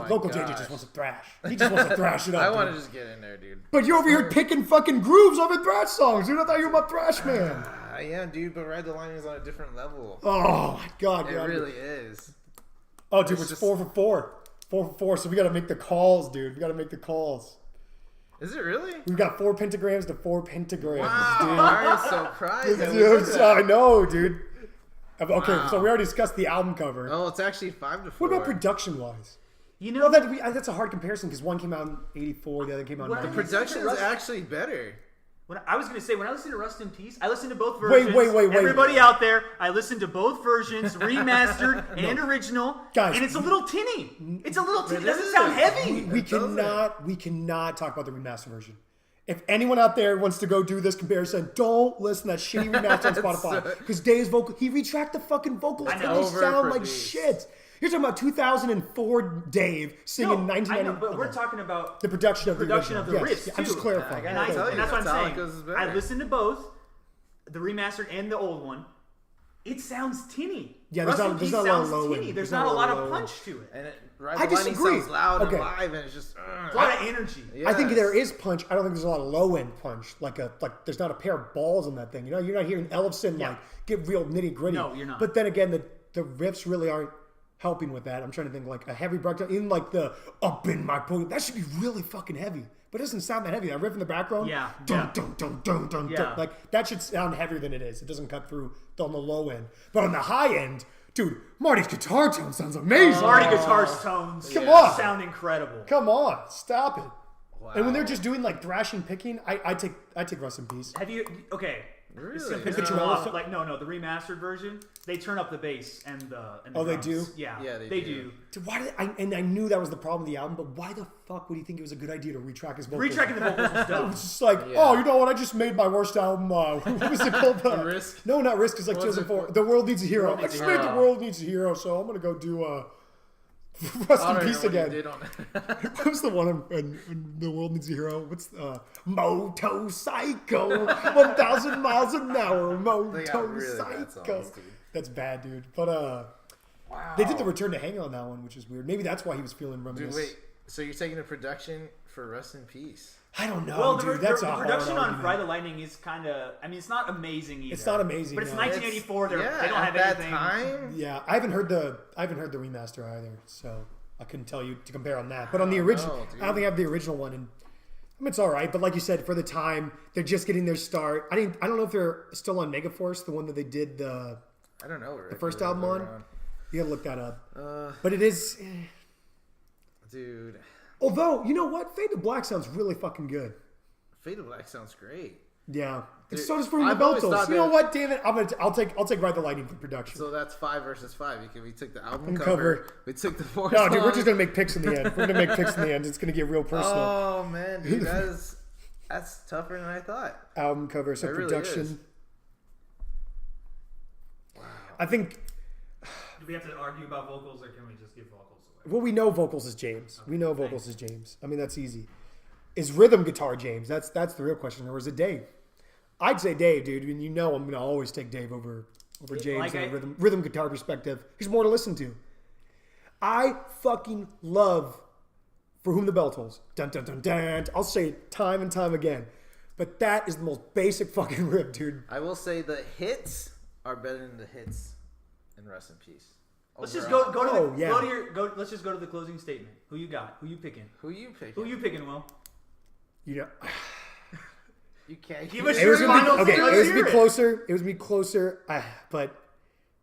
JJ gosh. just wants to thrash. He just wants to thrash it up. I want to dude. just get in there, dude. But you're over here picking fucking grooves off of thrash songs, dude. I thought you were my thrash man. I am, dude, but Ride the Lightning is on a different level. Oh my god, It dude. really is. Oh, dude, It's it's just- 4 for 4. 4 for 4, so we gotta make the calls, dude. We gotta make the calls. Is it really? We've got 4 pentagrams to 4 pentagrams, Wow, I'm surprised. dude. that we did that. I know, dude. Okay, Wow. so we already discussed the album cover. Oh, it's actually 5 to 4. What about production-wise? You know, Well, that's a hard comparison because one came out in '84, the other came out in Well, The 90. production is actually better. when I was gonna say when I listen to Rust in Peace, I listen to both versions. Wait. Everybody out there, I listen to both versions, remastered and original. Guys. And it's a little tinny. It's a little tinny. It doesn't is. sound heavy. We cannot talk about the remaster version. If anyone out there wants to go do this comparison, don't listen to that shitty remaster on Spotify. Because Dave's vocal, he retracted the fucking vocals I and know. they sound like Overproduced. shit. You're talking about 2004 Dave singing No, I 1990. know, but we're talking about the production of the production original. of the riffs, Yes, I'm just too. clarifying. I And, gotta tell you, that's what I'm Metallica's is saying. better. I listened to both, the remastered and the old one. It sounds tinny. Yeah, Rust in there's Peace not a lot of sounds low tinny. end. There's There's not a lot low of end. punch to it. And I Ride the Lightning disagree. sounds loud Okay. and live, and it's just. A lot of energy. I think Yes. there is punch. I don't think there's a lot of low end punch. Like there's not a pair of balls in that thing. You know, you're not hearing Ellefson like get real nitty gritty. No, you're not. But then again, the riffs really aren't helping with that. I'm trying to think like a heavy breakdown, even like the up in my podium. That should be really fucking heavy. But it doesn't sound that heavy. That riff in the background, Yeah, dun, yeah. dun, dun, dun, dun, Yeah. dun. Like that should sound heavier than it is. It doesn't cut through on the low end. But on the high end, dude, Marty's guitar tone sounds amazing. Marty guitar's tones Come on. sound incredible. Come on, stop it. Wow. And when they're just doing like thrashing, picking, I take Rust in Peace. Have you? Okay. Really? It's gonna piss Yeah. you off. Like no, the remastered version, they turn up the bass and the. Oh, they drums. do? Yeah, Yeah, they do. Dude, why did I knew that was the problem with the album, but why the fuck would he think it was a good idea to retrack his vocals? Retracking the vocals was dumb. It's just like, oh, you know what? I just made my worst album. What was it called? Risk? No, not Risk. It's like What was 2004. it? The World Needs a Hero. I Needs just a made Hero. The World Needs a Hero, so I'm gonna go do Rust in Peace again. What was the one in The World Needs a Hero? What's Motorcycle? 1,000 miles an hour. Motorcycle. That's bad, dude. But Wow. they did the Return to Hang on that one, which is weird. Maybe that's why he was feeling reminiscent. Dude, wait. So you're taking the production for Rust in Peace? I don't know, Well, dude. the That's a production hard on Fry the Lightning is kind of. I mean, it's not amazing either. It's not amazing, but it's no. 1984. They don't have at anything. that time. Yeah, I haven't heard the remaster either, so I couldn't tell you to compare on that. But on the original, I don't think I have the original one, and I mean, it's all right. But like you said, for the time, they're just getting their start. I don't know if they're still on Megaforce, the one that they did the I don't know. the first album on. You gotta look that up. But it is, Dude. although you know what, Fade to Black sounds really fucking good. Fade to Black sounds great. Yeah, and Dude, so does From the I've always Beltos. thought You know that- what? Damn it, I'll take Ride the Lightning for production. So that's 5 versus 5 because we took the album Cover. cover. We took the 4 No, dude, we're songs. just gonna make picks in the end. We're gonna make picks in the end. It's gonna get real personal. Oh man, dude, that's tougher than I thought. Album cover, so It really production. is. Wow. I think. Do we have to argue about vocals, or can we just give vocals away? Well, we know vocals is James. We know vocals is James. I mean, that's easy. Is rhythm guitar James? That's the real question. Or is it Dave? I'd say Dave, dude. And you know I'm going to always take Dave over James Like in a rhythm guitar perspective. He's more to listen to. I fucking love For Whom the Bell Tolls. Dun, dun, dun, dun. I'll say it time and time again. But that is the most basic fucking riff, dude. I will say the hits are better than the hits in Rust in Peace. Let's just Overall. let's just go to the closing statement. Who you got? Who you picking? Who you picking? Who you picking, Will? You know. You can't. Give us It was your gonna be, final okay, say. it Let's was hear gonna be it. closer. It was gonna be closer. But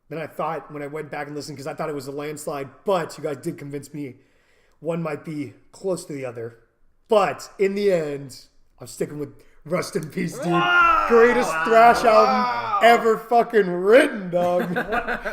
then I thought when I went back and listened, because I thought it was a landslide, but you guys did convince me one might be close to the other. But in the end, I'm sticking with Rust in Peace, dude. Greatest thrash album ever fucking written, dog.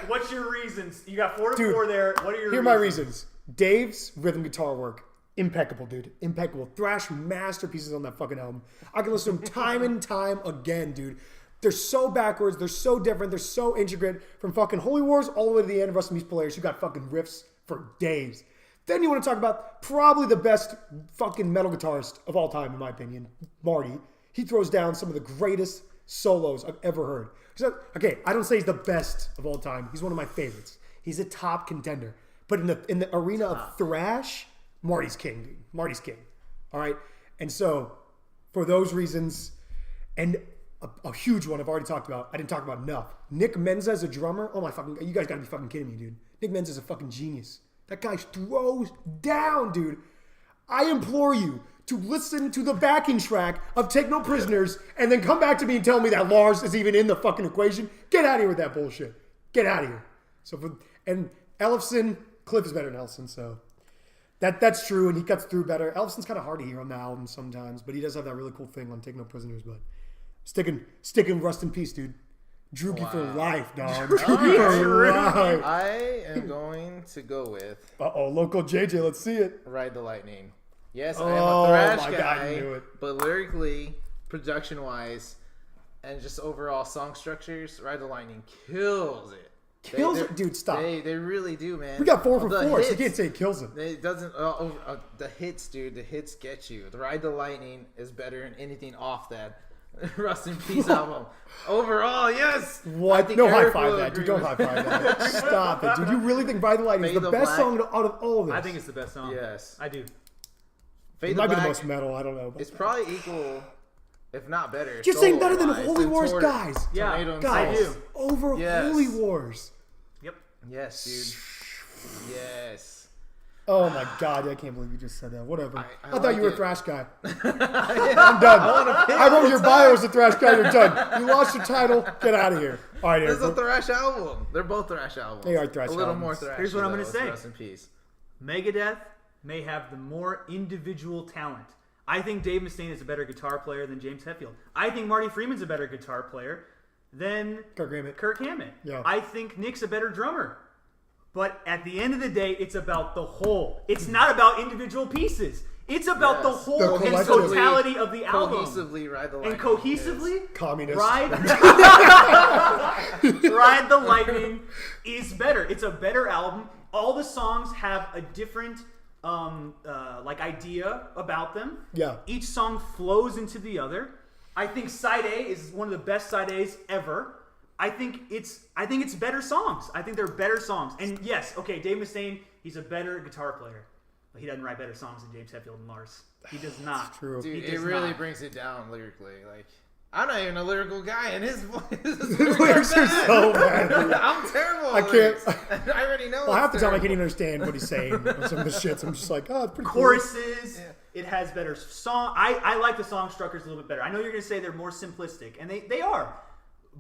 What's your reasons? You got 4 to Dude, 4 there. What are your Here are my reasons. Dave's rhythm guitar work. Impeccable, dude. Impeccable. Thrash masterpieces on that fucking album. I can listen to them time and time again, dude. They're so backwards. They're so different. They're so intricate. From fucking Holy Wars all the way to the end of Rust in Peace Polaris, you got fucking riffs for days. Then you want to talk about probably the best fucking metal guitarist of all time, in my opinion, Marty. He throws down some of the greatest solos I've ever heard. So, okay, I don't say he's the best of all time. He's one of my favorites. He's a top contender. But in the arena of thrash, Marty's king, dude. Marty's king. All right? And so, for those reasons, and a huge one I've already talked about, I didn't talk about enough. Nick Menza as a drummer. Oh my fucking, you guys gotta be fucking kidding me, dude. Nick Menza is a fucking genius. That guy throws down, dude. I implore you to listen to the backing track of Take No Prisoners and then come back to me and tell me that Lars is even in the fucking equation. Get out of here with that bullshit. Get out of here. And Ellefson, Cliff is better than Ellefson, so that's true, and he cuts through better. Ellefson's kind of hard to hear on the album sometimes, but he does have that really cool thing on Take No Prisoners. But sticking Rust in Peace, dude. Droopy for life, dog. Droopy for life. I am going to go with Local JJ, let's see it. Ride the Lightning. Yes, I am a thrash my guy, God, I knew it. but lyrically, production-wise, and just overall song structures, Ride the Lightning kills it. Kills it? Dude, stop. They really do, man. We got 4 for The 4, so you hits, can't say it kills him. It doesn't. The hits, dude. The hits get you. The Ride the Lightning is better than anything off that Rust in Peace album. Overall, yes. What? No high Eric five will that, dude. agree Don't with- high five that. Stop it, dude. You really think Ride the Lightning is Fade the the best Black. song out of all of this? I think it's the best song. Yes. I do. Fade It the might be the Black most metal. I don't know. But It's probably equal, if not better. you're saying better than solo-wise, Holy Wars, Tornado guys. Yeah, and Guys, I do. over Yes. Holy Wars. Yep. Yes, dude. Yes. Oh my god, I can't believe you just said that. Whatever. I I thought like you were a it. thrash guy. I'm done. I wrote your bio as a thrash guy. You're done. You lost your title. Get out of here. All right, This is a Eric. thrash album. They're both thrash albums. They are thrash A little albums. more thrash. Here's what I'm gonna say. Rest in peace. Megadeth may have the more individual talent. I think Dave Mustaine is a better guitar player than James Hetfield. I think Marty Freeman's a better guitar player than Kirk Hammett. Yeah. I think Nick's a better drummer. But at the end of the day, it's about the whole. It's not about individual pieces. It's about the whole and totality of the album. Cohesively ride the lightning. And cohesively, Communist. Ride the Lightning is better. It's a better album. All the songs have a different idea about them. Yeah. Each song flows into the other. I think Side A is one of the best Side A's ever. I think it's better songs. I think they're better songs. And yes, okay, Dave Mustaine, he's a better guitar player. But he doesn't write better songs than James Hetfield and Lars. He does not. That's true. Dude, it really brings it down lyrically. Like, I'm not even a lyrical guy, and his voice His lyrics are so bad. I'm terrible. I can't. I already know. Well, half the time I can't even understand what he's saying on some of the shits. I'm just like, oh, it's pretty choruses. Cool. It has better song. I like the song structures a little bit better. I know you're going to say they're more simplistic, and they are.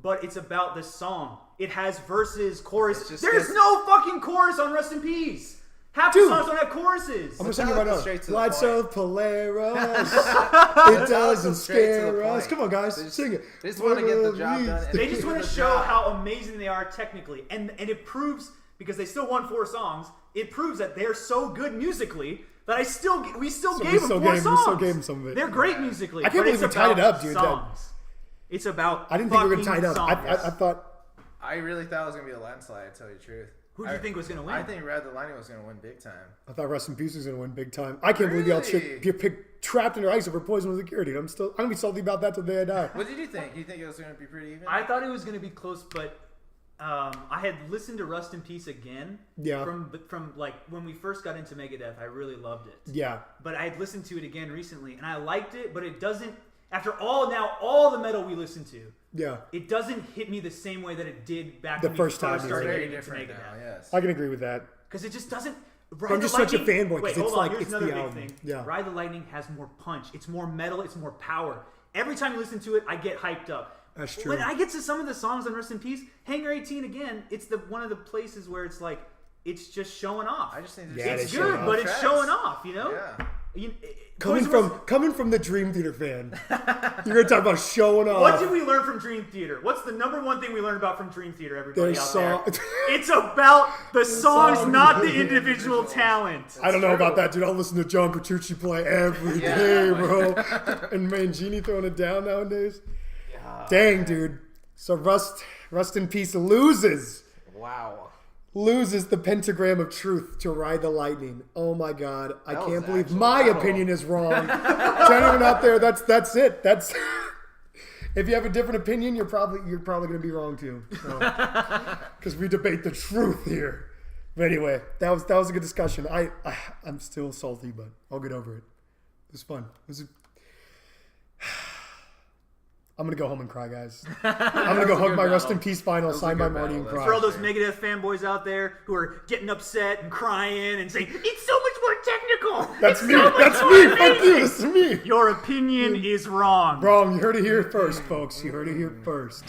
But it's about the song. It has verses, chorus. There's no fucking chorus on Rust in Peace. Half the songs don't have choruses. I'm going to sing it right now. Lights of Polaris. It doesn't scare us. Come on, guys. Sing it. They just want to get the job done. They just want to show how amazing they are technically. And it proves, because they still won 4 songs, it proves that they're so good musically that we still gave them 4 songs. We still gave them some of it. They're great musically. I can't believe we tied it up, dude. Songs. It's about I didn't think we were going to tie it up. I thought... I really thought it was going to be a landslide, to tell you the truth. Who do you think was going to win? I think Ride the Lightning was going to win big time. I thought Rust in Peace was going to win big time. I can't believe y'all picked Trapped Under Ice over Poison with Security. I'm going to be salty about that till the day I die. What did you think? You think it was going to be pretty even? I thought it was going to be close, but I had listened to Rust in Peace again. Yeah. From like when we first got into Megadeth, I really loved it. Yeah. But I had listened to it again recently, and I liked it, but it doesn't. After all the metal we listened to, yeah, it doesn't hit me the same way that it did back the when first we time. started very getting into different Megadeth. now, yes. I can agree with that. Because it just doesn't. I'm just such a fanboy because it's like here's it's another the big album. thing. Yeah. Ride the Lightning has more punch. It's more metal. It's more power. Every time you listen to it, I get hyped up. That's true. When I get to some of the songs on Rest in Peace, Hangar 18 again, it's one of the places where it's like it's just showing off. I just think it's good, but it's showing off. You know. Yeah. Coming from the Dream Theater fan, you're gonna talk about showing off. What did we learn from Dream Theater? What's the number one thing we learned about from Dream Theater? Everybody out there, it's about the songs, not the individual talent. I don't know about that, dude. I'll listen to John Petrucci play every day, bro. And Mangini throwing it down nowadays. Dang, dude. So Rust in Peace loses. Wow. Loses the pentagram of truth to Ride the Lightning. Oh my God. I can't believe actually my opinion is wrong. To anyone out there, that's it. That's if you have a different opinion, you're probably going to be wrong too. Because we debate the truth here. But anyway, that was a good discussion. I'm still salty, but I'll get over it. It was fun. I'm going to go home and cry, guys. I'm going to go hug my Rust in Peace vinyl signed by Marty and cry. For all those Megadeth fanboys out there who are getting upset and crying and saying, it's so much more technical. That's me. That's me. Fuck you. This is me. Your opinion is wrong. Wrong. You heard it here first, folks. You heard it here first.